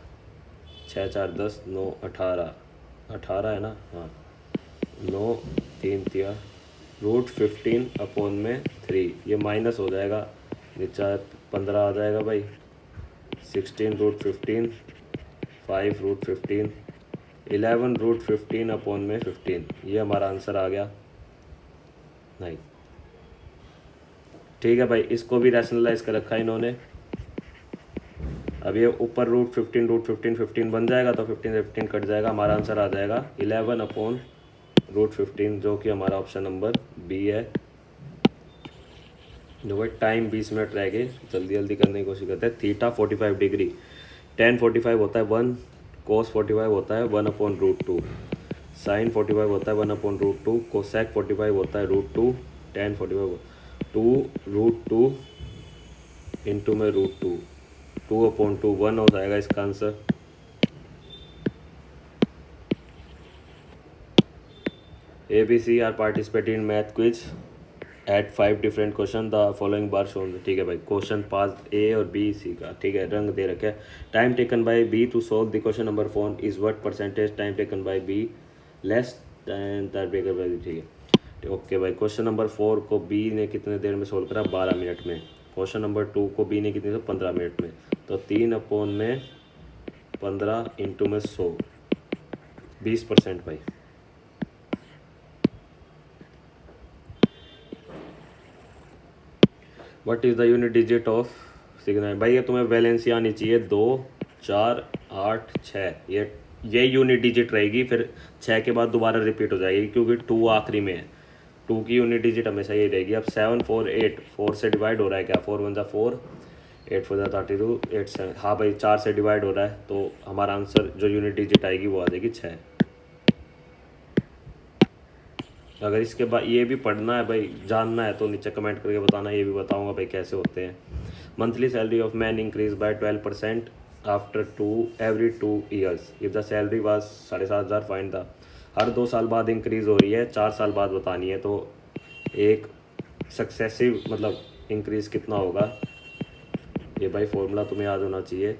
6 4 10 9 18, 18 है ना? हाँ 9 3 3 रूट 15 अपॉन में 3. ये माइनस हो जाएगा, नीचे 15 आ जाएगा भाई. 16 रूट 15, 5 रूट 15, 11 रूट 15 अपॉन में 15. ये हमारा आंसर आ गया. नहीं ठीक है भाई, इसको भी रैशनलाइज कर रखा है इन्होंने. अब ये ऊपर रूट 15 15 बन जाएगा, तो 15 से 15 कट जाएगा, हमारा आंसर आ जाएगा 11 अपॉन रूट 15, जो कि हमारा ऑप्शन नंबर बी है. जो भाई टाइम 20 मिनट रह गए, जल्दी जल्दी करने की कोशिश करते हैं. थीटा 45 डिग्री, टेन 45 होता है 1, कोस 45 होता है 1 अपॉन रूट 2, साइन 45 होता है 1 अपॉन रूट 2, कोसेक 45 होता है रूट 2, टेन 45 2 रूट 2 इंटू में रूट 2, 2 अपॉन 2 1 हो जाएगा इसका answer. ABC are participating in math quiz at 5 different question, the following bar shown. ठीक है भाई, क्वेश्चन पास ए और बी सी का. ठीक है, रंग दे रखे. Time taken by B to solve the question number 4 is what percentage time taken by B less than that taken by. ठीक है ओके भाई. क्वेश्चन नंबर 4 को बी ने कितने देर में सोल्व करा? 12 मिनट में. क्वेश्चन नंबर 2 को बी ने कितने से 15 मिनट में. तो 3 अपॉन में 15 इंटू में 100, 20% भाई. What is the unit digit of signal? भाई ये तुम्हें वैलेंसी आनी चाहिए 2 4 8 6. ये यूनिट डिजिट रहेगी, फिर 6 के बाद दोबारा रिपीट हो जाएगी क्योंकि 2 आखिरी में है. 2 की यूनिट डिजिट हमेशा ये रहेगी. अब 7 4 8, 4 से डिवाइड हो रहा है क्या? 4 1 जा 4, 8 4 जा 32, 8 7. हाँ भाई 4 से डिवाइड हो रहा है, तो हमारा आंसर जो यूनिट डिजिट आएगी वो आ जाएगी 6. अगर इसके बाद ये भी पढ़ना है भाई, जानना है, तो नीचे कमेंट करके बताना, ये भी बताऊंगा भाई कैसे होते हैं. Monthly salary of man increase by 12% after every 2 years if the salary was 7,500 find the. हर 2 साल बाद इंक्रीज हो रही है, 4 साल बाद बतानी है. तो एक सक्सेसिव मतलब इंक्रीज कितना होगा? ये भाई फॉर्मूला तुम्हें याद होना चाहिए.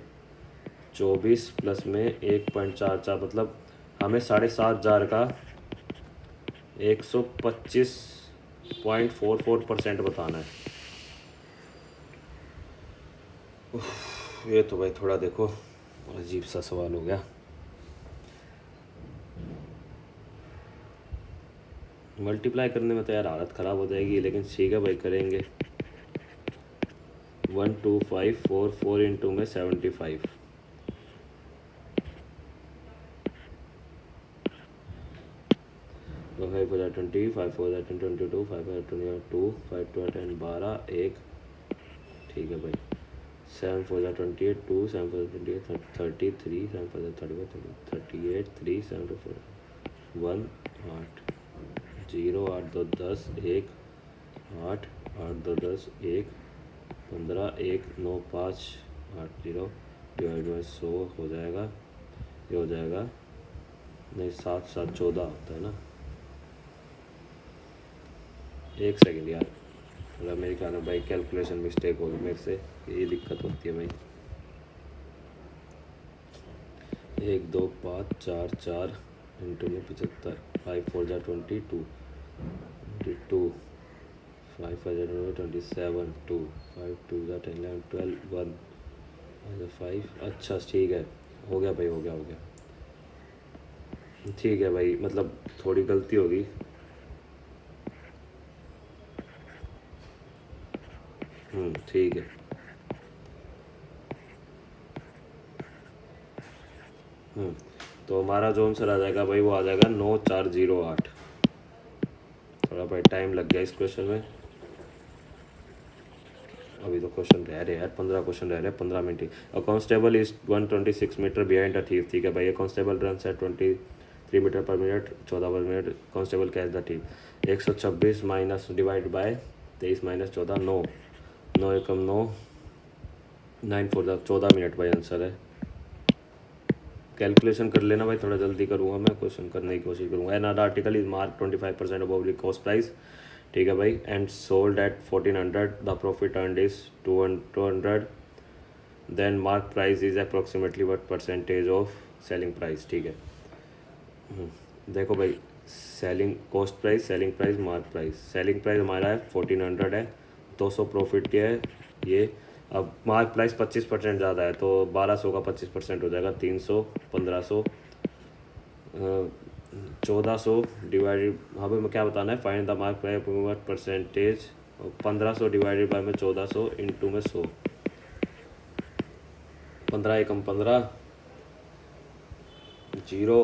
24 प्लस में 1.44, मतलब हमें 7,500 का 125.44% बताना है. ये तो भाई थोड़ा देखो अजीब सा सवाल हो गया. मल्टीप्लाई करने में तो यार हालत ख़राब हो जाएगी, लेकिन ठीक है भाई करेंगे. 12544 इंटू में 75. 5 4 20, 5 4 22, 5 22, 5 2 10 12 1. ठीक है भाई. 7 4 28 2, 7 4 28 33, 7 4 35 38 3, 7 4 1 8 0 8 2 10 1 8 8 2 10 1 15 1 9 5 8 0 डिवाइड बाई 100 हो जाएगा. ये हो जाएगा नहीं 7 7 14 होता है ना. एक सेकेंड यार, थोड़ा मेरे ख्याल में भाई कैलकुलेशन मिस्टेक होगी मेरे से, यही दिक्कत होती है भाई. एक दो पाँच चार चार इंटू में 75, 5 4 जा 22, 22, 5 5 जा 27, 2, 5 2 जा 10 11 12 1 5। अच्छा ठीक है, हो गया भाई, हो गया हो गया। ठीक है भाई, मतलब थोड़ी गलती होगी। ठीक है। हम्म तो हमारा जो आंसर आ जाएगा भाई, वो आ जाएगा 9408। थोड़ा भाई टाइम लग गया इस क्वेश्चन में। अभी तो क्वेश्चन रह रहे यार, 15 क्वेश्चन रह रहे हैं, 15 मिनट ही। A constable is 126 meter behind a thief. ठीक है भाई, constable run at 23 meter per minute, 14 per minute. Constable catch the thief. 126 minus divide by 23 minus 14, 9, 9 Ekam 9, 9 4 14 minute भाई आंसर है। कैलकुलेशन कर लेना भाई, थोड़ा जल्दी करूँगा मैं, क्वेश्चन करने की कोशिश करूँगा। An article is mark 25% above the cost price. ठीक है भाई, and sold at 1400, the profit earned is 200, then mark price is approximately what percentage of selling price. ठीक है। देखो भाई, selling cost price, selling price, mark price. Selling price हमारा है 1400 है, 200 प्रॉफिट क्या है ये। अब मार्क प्राइस 25% ज़्यादा है, तो 1200 का 25% हो जाएगा 300, 1500, 1400 डिवाइडेड, हाँ भाई मैं क्या बताना है, find the mark price percentage. 1500 divided by में 1400 इंटू में 100, 15 एकम 15, 0,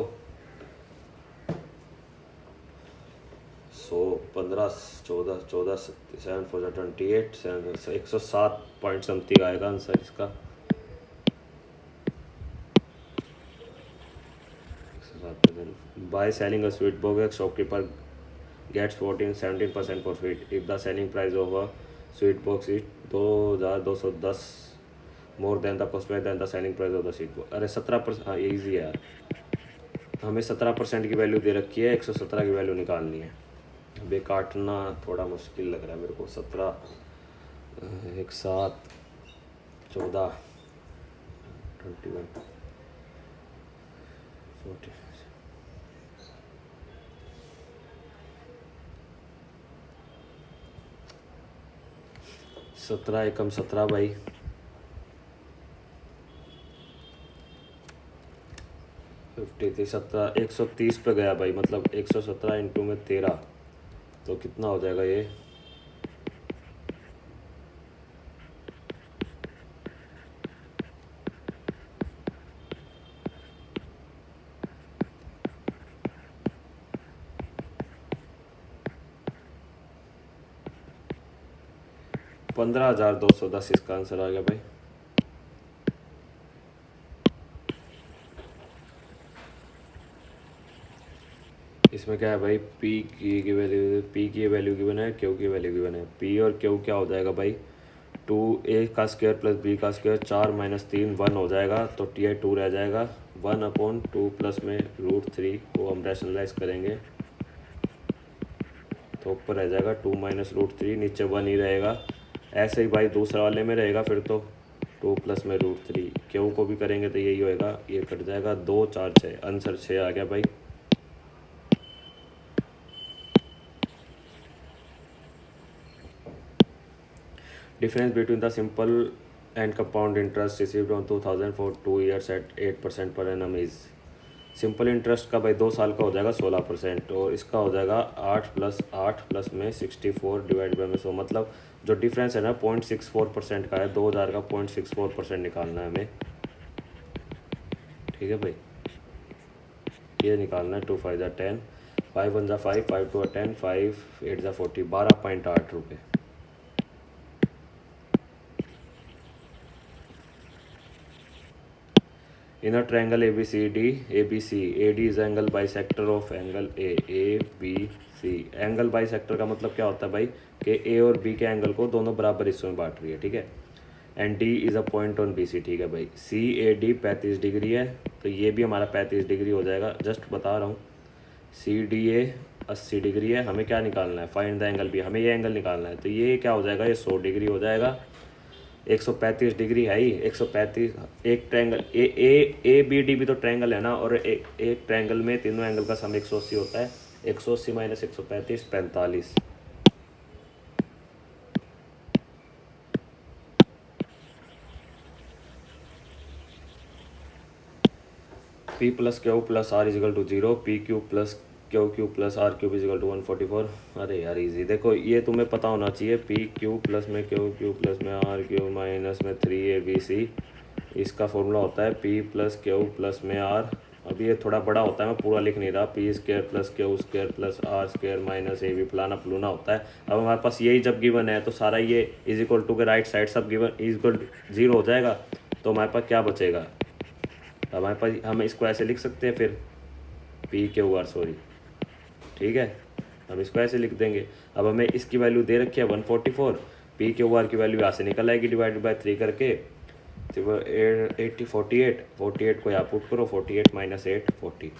100, 15, 14, 14 7 4 28, 107 पॉइंट समथिंग आएगा आंसर इसका। By selling a sweet box, shopkeeper gets 17% profit if the selling price of a sweet box is 2210 more than the cost price then the selling price of the sweet box. अरे 17%, हाँ ये easy है यार। हमें 17% की value दे रखी है, 117 की वैल्यू निकालनी है। अब ये काटना थोड़ा मुश्किल लग रहा है मेरे को। 17, 1 7, 14, 21, 40, 17 एकम 17 भाई, 53, 17, 130 पे गया भाई, मतलब 117 इंटू में 13, तो कितना हो जाएगा ये। $15,210 इसका आंसर आ गया भाई। इसमें क्या है भाई, की वैल्यू, पी की वैल्यू गिवन है, क्यू की वैल्यू गिवन है। पी और क्यू क्या हो जाएगा भाई, 2a का स्क्वायर प्लस b का स्क्वायर, 4 माइनस 3 1 हो जाएगा, तो टी आई 2 रह जाएगा। 1/2 प्लस में √3 को हम रैशनलाइज करेंगे तो ऊपर रह जाएगा 2 माइनस √3, नीचे 1 ही रहेगा। ऐसे ही भाई दूसरा वाले में रहेगा फिर तो 2 प्लस में √3, क्यू को भी करेंगे तो यही होएगा, ये कट जाएगा। 2 4 6, आंसर 6 आ गया भाई। Difference between the simple and compound interest received on 2000 for 2 years at 8% per annum is। Simple interest का भाई 2 साल का हो जाएगा 16%, और इसका हो जाएगा 8 प्लस में 64 डिवाइड बाई में 100, मतलब जो डिफरेंस है ना 0.64% का है। 2000 का 0.64% निकालना है हमें। ठीक है भाई, ये निकालना है। 2 5 जा 10, 5 1 जा 5, 5 2 10, 5 8 जा 40, 12.8 रुपये। In a triangle ABC, AD is angle bisector of angle ABC। Angle bisector का मतलब क्या होता है भाई, कि ए और बी के एंगल को दोनों बराबर हिस्सों में बांट रही है। ठीक है, and D is a point on BC। ठीक है भाई, CAD 35 डिग्री है, तो ये भी हमारा 35 डिग्री हो जाएगा। जस्ट बता रहा हूँ, CDA 80 डिग्री है। हमें क्या निकालना है, फाइंड द एंगल भी, हमें ये एंगल निकालना है, तो ये क्या हो जाएगा, ये 100 डिग्री हो जाएगा। 135 डिग्री है ही, 135। एक triangle A A A B D भी तो ट्रायंगल है ना, और एक ट्रायंगल में तीनों एंगल का सम 180 होता है। 180 minus 135 45। P plus Q plus R equal to 0, P Q plus Q plus R cube equal to 144। अरे यार इजी, देखो ये तुम्हें पता होना चाहिए। पी क्यू प्लस में क्यू प्लस में आर क्यू माइनस में 3abc, इसका फॉर्मूला होता है पी प्लस क्यू प्लस में आर। अब ये थोड़ा बड़ा होता है, मैं पूरा लिख नहीं रहा। P square plus Q square plus R square minus A B फलाना फलूना होता है। अब हमारे पास यही जब गिवन है तो सारा ये इज इक्वल टू के राइट साइड सब गिवन इज इक्वल 0 हो जाएगा। तो हमारे पास क्या बचेगा, हमारे पास हम इसको ऐसे लिख सकते हैं फिर पी क्यू आर, सॉरी ठीक है, हम इसको ऐसे लिख देंगे। अब हमें इसकी वैल्यू दे रखी है 144, पी क्यू आर की वैल्यू यहाँ से निकल आएगी डिवाइडेड बाय 3 करके। तो 48 को यहाँ पुट करो, 48 माइनस 8 40।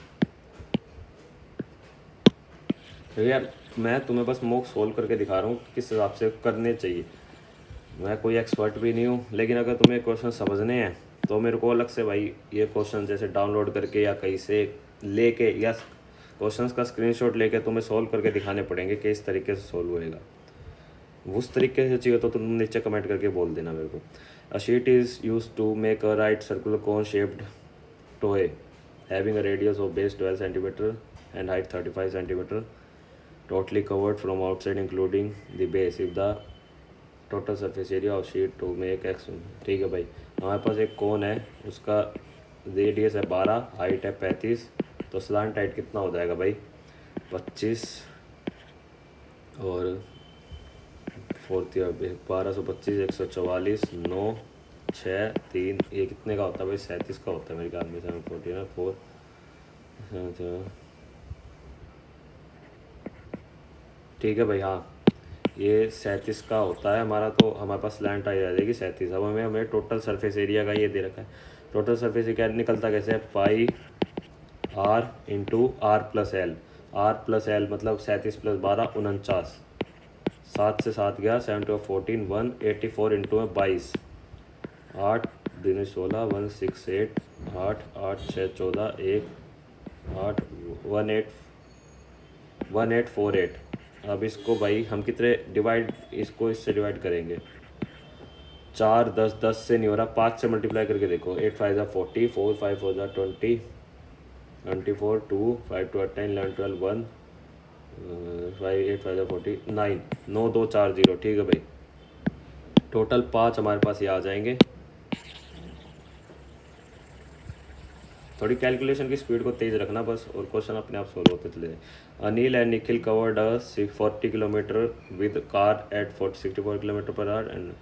तो यार मैं तुम्हें बस मॉक सोल्व करके दिखा रहा हूँ किस हिसाब से करने चाहिए। मैं कोई एक्सपर्ट भी नहीं हूँ, लेकिन अगर तुम्हें क्वेश्चन समझने हैं तो मेरे को अलग से भाई ये क्वेश्चन जैसे डाउनलोड करके या कहीं से लेके या क्वेश्चंस का स्क्रीनशॉट लेके तुम्हें सोल्व करके दिखाने पड़ेंगे कि इस तरीके से सोल्व होएगा। उस तरीके से चाहिए तो तुम नीचे कमेंट करके बोल देना मेरे को। A sheet is use to make a right circular cone shaped toy having a radius of base 12 centimetre and height 35 centimetre totally covered from outside including the base if the total surface area of sheet to make X. ठीक है भाई, हमारे पास एक कोन है, उसका radius है 12, height है 35, तो स्लांट हाइट कितना हो जाएगा भाई 25 और 1225 144 9 6 3, ये कितने का होता है भाई 37 का होता है मेरे ख्याल में। 740 4 ठीक है भाई, हाँ ये 37 का होता है हमारा। तो हमारे पास स्लैंट आ जाएगी 37। अब हमें टोटल सरफेस एरिया का ये दे रखा है। टोटल सरफेस एरिया निकलता कैसे है, pi R into R plus L. R plus L मतलब 37 प्लस 12 49, 7 से 7 गया 7 टू 14 184 इंटू में 22, 8 दूनी 16 168 8 8 6 14 1 8 1848। अब इसको भाई हम कितने डिवाइड, इसको इससे डिवाइड करेंगे 4 10 10 से नहीं हो रहा, 5 से मल्टीप्लाई करके देखो। 8 5 जा 40, 4 5 4 जा 20 24 2 5 2 10 11 12 1 5 8 5 जा 40 9 9 2 4 0। ठीक है भाई, टोटल 5 हमारे पास ये आ जाएंगे। थोड़ी कैलकुलेशन की स्पीड को तेज़ रखना बस, और क्वेश्चन अपने आप सोल्व होते चले। Anil and Nikhil covered 40 kilometre with car eight 64 kilometre per hour and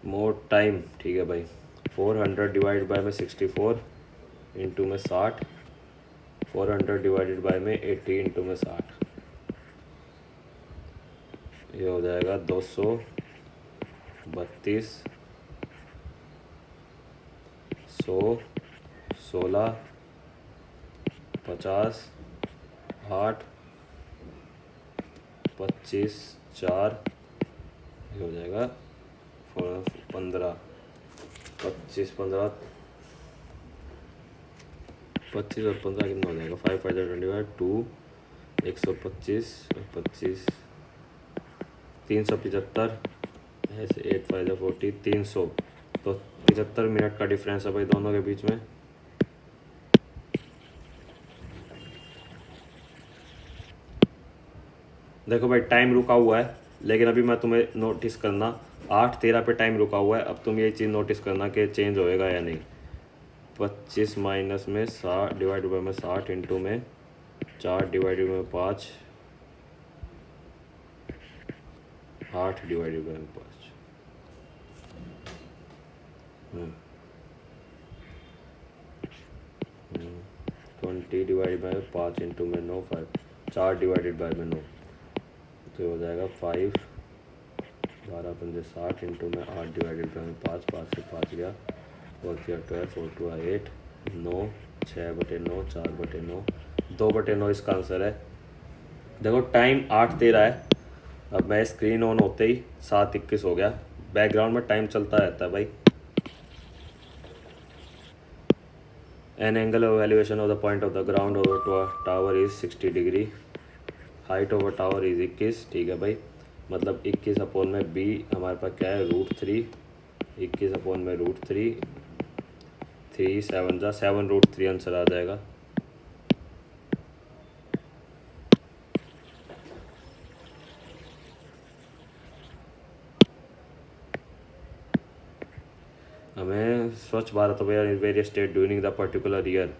more time. ठीक है भाई, 400 डिवाइड बाय में 64 इंटू में 60, 400 डिवाइडेड बाय में 80 इंटू में 60, ये हो जाएगा 232 100 16 50 8 25 4, ये हो जाएगा 15 25 15 25 और 15 कितना हो जाएगा 5 5 25 2 125 और 25 375 ऐसे 8 5 40 300। तो 75 मिनट का डिफरेंस है भाई दोनों के बीच में। देखो भाई टाइम रुका हुआ है, लेकिन अभी मैं तुम्हें नोटिस करना 8:13 पे टाइम रुका हुआ है। अब तुम ये चीज़ नोटिस करना कि चेंज होएगा या नहीं। 25 माइनस में 60 डिवाइड बाय में 60 इंटू में 4 डिवाइड में 5 8 divide by 5 20 divide by 5 into में 9 5 4 डिवाइडेड बाय में 9, तो हो जाएगा 5 12 पंजे 60 इंटू में 8 डिवाइडेड बाय 5 5 से 5 गया 4 3 12 4 2 8 9 6/9 4/9 2/9 इसका आंसर है। देखो टाइम 8:13 है। अब मैं स्क्रीन ऑन होते ही 7:21 हो गया, बैकग्राउंड में टाइम चलता रहता है भाई। An angle of elevation of the point of the ground over tower is 60 degree. Height of tower is 21। ठीक है भाई, मतलब 21 अपॉन में बी हमारे पास क्या है, √3। 21 अपॉन में √3, 3 7 जा 7√3 आंसर आ जाएगा। हमें Swachh Bharat Abhiyan in various state during the particular year.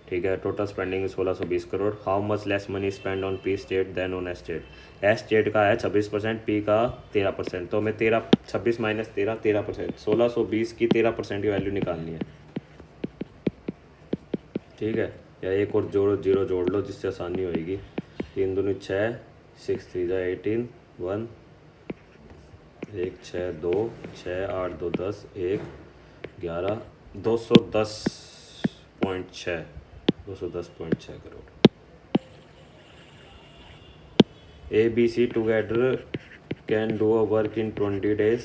ठीक है, total spending 1620 crore. How much less money spend on P state than on S state. S state का है 26%, पी का 13%। तो हमें 26 माइनस 13% 1620 की 13% की वैल्यू निकालनी है। ठीक है, या एक और जीरो जोड़ लो जिससे आसानी होगी। 3 दूनी 6, 6 3 जा 18, 1 1 6 2 6 8 2 10 1 11 210.6 210.6 crore. A B C together can do a work in 20 days.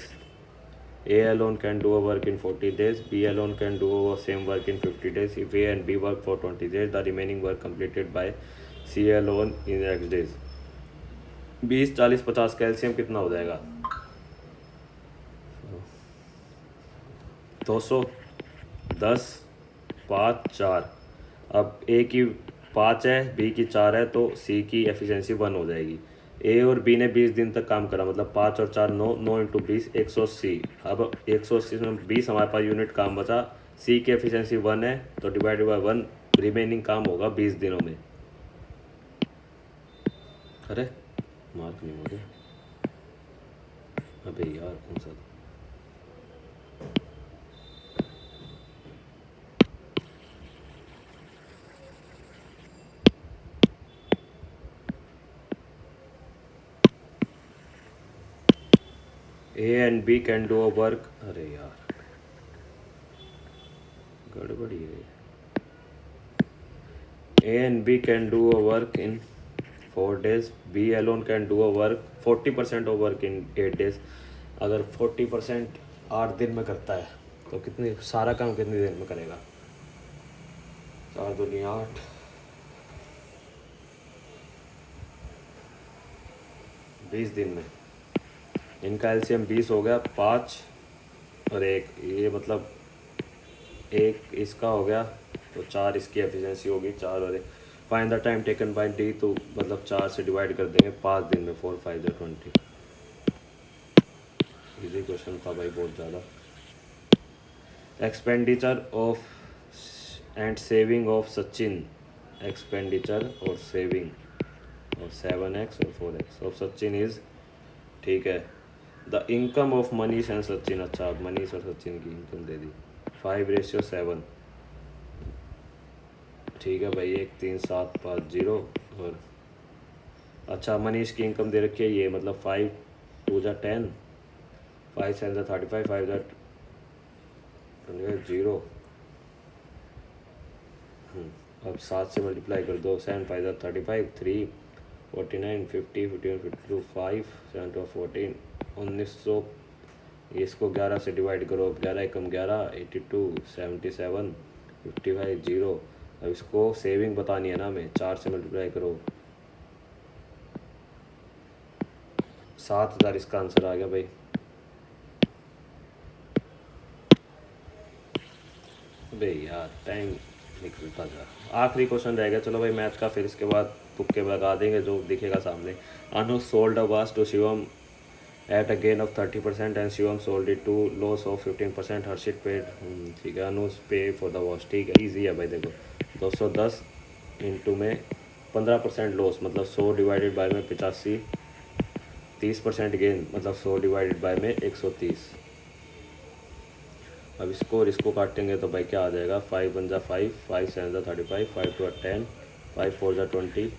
A alone can do a work in 40 days. B alone can do a same work in 50 days. If A and B work for 20 days, the remaining work completed by C alone in X days. 20 40 50 का LCM कितना हो जाएगा? 210 5 4। अब ए की 5 है, B की 4 है, तो सी की एफिशिएंसी 1 हो जाएगी। ए और बी ने 20 दिन तक काम करा, मतलब 5 और 4 9, 9 इंटू 20 180। अब 180 में 20 हमारे पास यूनिट काम बचा। सी की एफिशिएंसी 1 है, तो डिवाइडेड बाय 1 रिमेनिंग काम होगा 20 दिनों में। अरे मार्क नहीं हो गया, अबे यार कौन सा। A and B can do a work। अरे यार गड़बड़ी है। A and B can do a work in 4 days. B alone can do a work 40% of work in 8 days। अगर 40% 8 दिन में करता है तो कितनी सारा काम कितनी देर में करेगा? 4 दूनी 8, बीस दिन में। इनका एलसीएम 20 हो गया, 5 और 1, ये मतलब 1 इसका हो गया, तो 4 इसकी एफिशिएंसी होगी, 4 और 1। Find the time taken bye D, तो मतलब 4 से डिवाइड कर देंगे 5 दिन में। 4 5 20। इजी क्वेश्चन था भाई, बहुत ज़्यादा। Expenditure of and saving of Sachin. Expenditure और सेविंग ऑफ 7x और 4x ऑफ सचिन इज। ठीक है, the income of Manish and Sachin. अच्छा, मनीष और सचिन की इनकम दे दी, 5:7। ठीक है भाई, 1 3 7 5 0। और अच्छा, मनीष की इनकम दे रखी है ये, मतलब 5 2 जा 10, 5 7 जा 35, 5 जा 0। अब 7 से मल्टीप्लाई कर दो, 7 5 जा 35, 3 49 50 51 52 5 7 2 14 1900। इसको 11 से डिवाइड करो, 11 कम 11 82 77 55 0। अब इसको सेविंग बतानी है ना हमें, 4 से मल्टीप्लाई करो, 7000 इसका आंसर आ गया भाई। भाई यार टाइम निकलता जा। आखिरी क्वेश्चन रह गया, चलो भाई मैथ का, फिर इसके बाद तुक्के लगा देंगे जो दिखेगा सामने। Anu sold a watch to Shivam at a gain of 30% and Shivam sold it to loss of 15%। Harshit paid. ठीक है, अनु पे फॉर द वॉच। ठीक है, ईजी है भाई। देखो 210 इंटू में 15% लॉस, मतलब 100 डिवाइडेड बाय में 85, 30% गेन, मतलब 100 डिवाइडेड बाय में 130। अब इसको और इसको काटेंगे तो भाई क्या आ जाएगा, 5 1 जा 5, 5 7 जा 35, 5 2 10, 5 4 जा 20,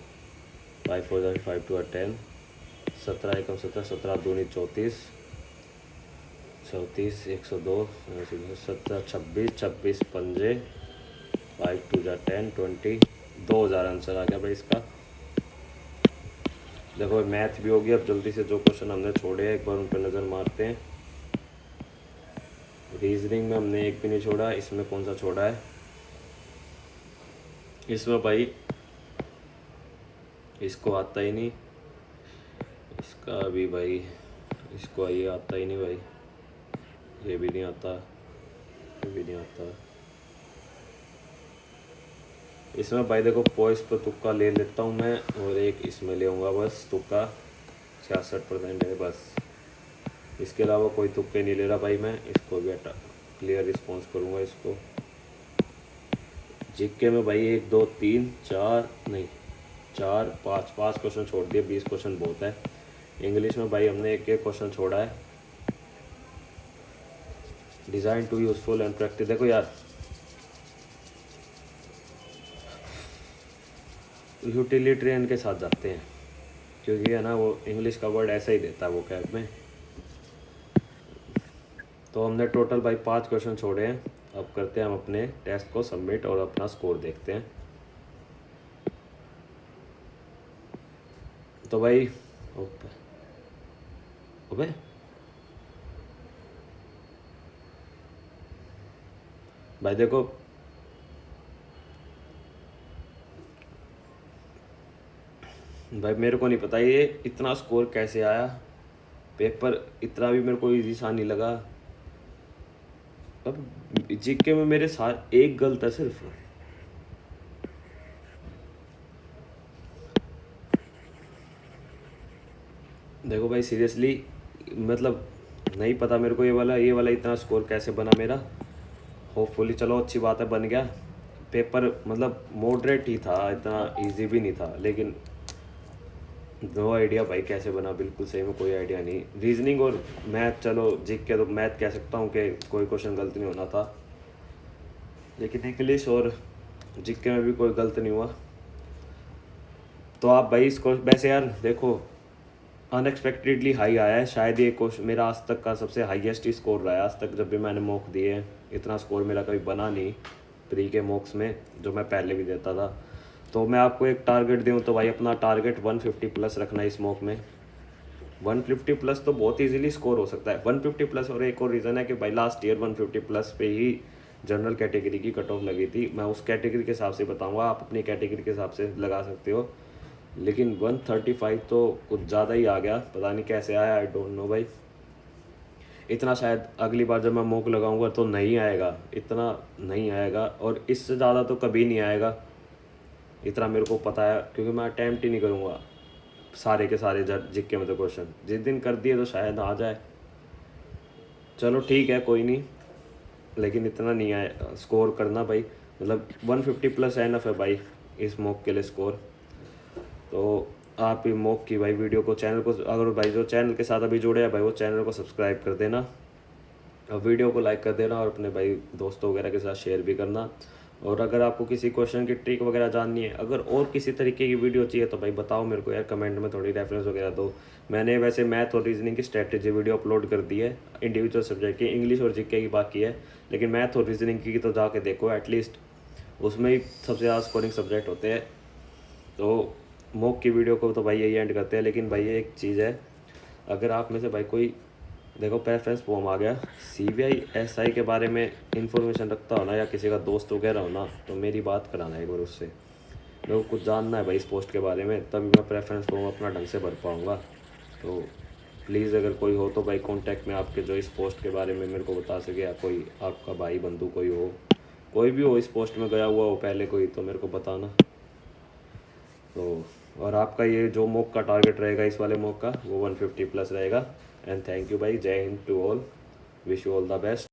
5 4 जा 5 2 10, 17 एकम 17, 17 दूनी 34, 34 102, 17 26, 26 पंजे, 5 2 जा 10 20, 2000 आंसर आ गया भाई इसका। देखो मैथ भी होगी। अब जल्दी से जो क्वेश्चन हमने छोड़े हैं एक बार उन पर नज़र मारते हैं। रीजनिंग में हमने एक भी नहीं छोड़ा, इसमें कौन सा छोड़ा है? इसमें भाई इसको आता ही नहीं, इसका भी भाई इसको ये आता ही नहीं भाई, ये भी नहीं आता, ये भी नहीं आता। इसमें भाई देखो पॉइस पर तुक्का ले लेता हूँ मैं, और एक इसमें ले आऊँगा बस तुक्का, 66% है बस। इसके अलावा कोई तुक्के नहीं ले रहा भाई मैं, इसको भी हटा क्लियर रिस्पॉन्स करूँगा इसको। जीके में भाई 1 2 3 4 नहीं 4 5 क्वेश्चन छोड़ दिए, 20 क्वेश्चन बहुत है। इंग्लिश में भाई हमने एक क्वेश्चन छोड़ा है, design to useful and practice. देखो यार यूटिलिटेरियन के साथ जाते हैं, क्योंकि है ना वो इंग्लिश का वर्ड ऐसा ही देता है वो कैब में। तो हमने टोटल भाई 5 क्वेश्चन छोड़े हैं। अब करते हैं हम अपने टेस्ट को सबमिट और अपना स्कोर देखते हैं। तो भाई ओबे भाई देखो भाई मेरे को नहीं पता ये इतना स्कोर कैसे आया, पेपर इतना भी मेरे को इजी सा नहीं लगा। अब जीके में मेरे साथ एक गलत है सिर्फ। देखो भाई सीरियसली मतलब नहीं पता मेरे को ये वाला इतना स्कोर कैसे बना मेरा। होपफुली चलो अच्छी बात है बन गया। पेपर मतलब मॉडरेट ही था, इतना इजी भी नहीं था, लेकिन नो आइडिया भाई कैसे बना, बिल्कुल सही में कोई आइडिया नहीं। रीजनिंग और मैथ चलो जीके तो मैथ कह सकता हूँ कि कोई क्वेश्चन गलत नहीं होना था, लेकिन इंग्लिश और जीके में भी कोई गलत नहीं हुआ। तो आप भाई इसको वैसे यार देखो अनएक्सपेक्टेडली हाई आया है, शायद ये क्वेश्चन मेरा आज तक का सबसे हाईएस्ट स्कोर रहा है आज तक जब भी मैंने मॉक दिए हैं। इतना स्कोर मेरा कभी बना नहीं प्री के मॉक्स में, जो मैं पहले भी देता था। तो मैं आपको एक टारगेट दूँ तो भाई अपना टारगेट 150 प्लस रखना है इस मॉक में। 150 प्लस तो बहुत इजीली स्कोर हो सकता है 150 प्लस। और एक और रीज़न है कि भाई लास्ट ईयर 150 प्लस पे ही जनरल कैटेगरी की कट ऑफ लगी थी। मैं उस कैटेगरी के हिसाब से बताऊंगा, आप अपनी कैटेगरी के हिसाब से लगा सकते हो। लेकिन 135 तो कुछ ज़्यादा ही आ गया, पता नहीं कैसे आया, आई डोंट नो भाई। इतना शायद अगली बार जब मैं मॉक लगाऊंगा तो नहीं आएगा, इतना नहीं आएगा, और इससे ज़्यादा तो कभी नहीं आएगा, इतना मेरे को पता है, क्योंकि मैं अटैम्प्ट ही नहीं करूँगा सारे के सारे जीके में तो क्वेश्चन। जिस दिन कर दिए तो शायद आ जाए, चलो ठीक है कोई नहीं, लेकिन इतना नहीं आए स्कोर करना भाई। मतलब 150 प्लस एनफ है भाई इस मॉक के लिए स्कोर। तो आप ही मॉक की भाई वीडियो को चैनल को, अगर भाई जो चैनल के साथ अभी जुड़े हैं भाई वो चैनल को सब्सक्राइब कर देना, और वीडियो को लाइक कर देना, और अपने भाई दोस्तों वगैरह के साथ शेयर भी करना। और अगर आपको किसी क्वेश्चन की ट्रिक वगैरह जाननी है, अगर और किसी तरीके की वीडियो चाहिए तो भाई बताओ मेरे को यार, कमेंट में थोड़ी रेफरेंस वगैरह दो। मैंने वैसे मैथ और रीजनिंग की स्ट्रेटेजी वीडियो अपलोड कर दी है, इंडिविजुअल सब्जेक्ट की, इंग्लिश और जीके की बाकी है, लेकिन मैथ और रीजनिंग की तो जाके देखो एटलीस्ट, उसमें ही सबसे ज़्यादा स्कोरिंग सब्जेक्ट होते हैं। तो मॉक की वीडियो को तो भाई यही एंड करते हैं। लेकिन भाई ये एक चीज़ है, अगर आप में से भाई कोई देखो प्रेफरेंस फॉर्म आ गया, सीबीआई एसआई के बारे में इंफॉर्मेशन रखता हो ना, या किसी का दोस्त वगैरह हो ना, तो मेरी बात कराना एक बार उससे। मेरे को कुछ जानना है भाई इस पोस्ट के बारे में, तभी मैं प्रेफरेंस फॉर्म अपना ढंग से भर पाऊँगा। तो प्लीज़ अगर कोई हो तो भाई कॉन्टैक्ट में आपके जो इस पोस्ट के बारे में मेरे को बता सके, या कोई आपका भाई बंधु कोई हो, कोई भी हो इस पोस्ट में गया हुआ हो पहले कोई, तो मेरे को बताना। तो और आपका ये जो मॉक का टारगेट रहेगा इस वाले मॉक का, वो 150 प्लस रहेगा। एंड थैंक यू भाई, Jai Hind to all, wish you all the best.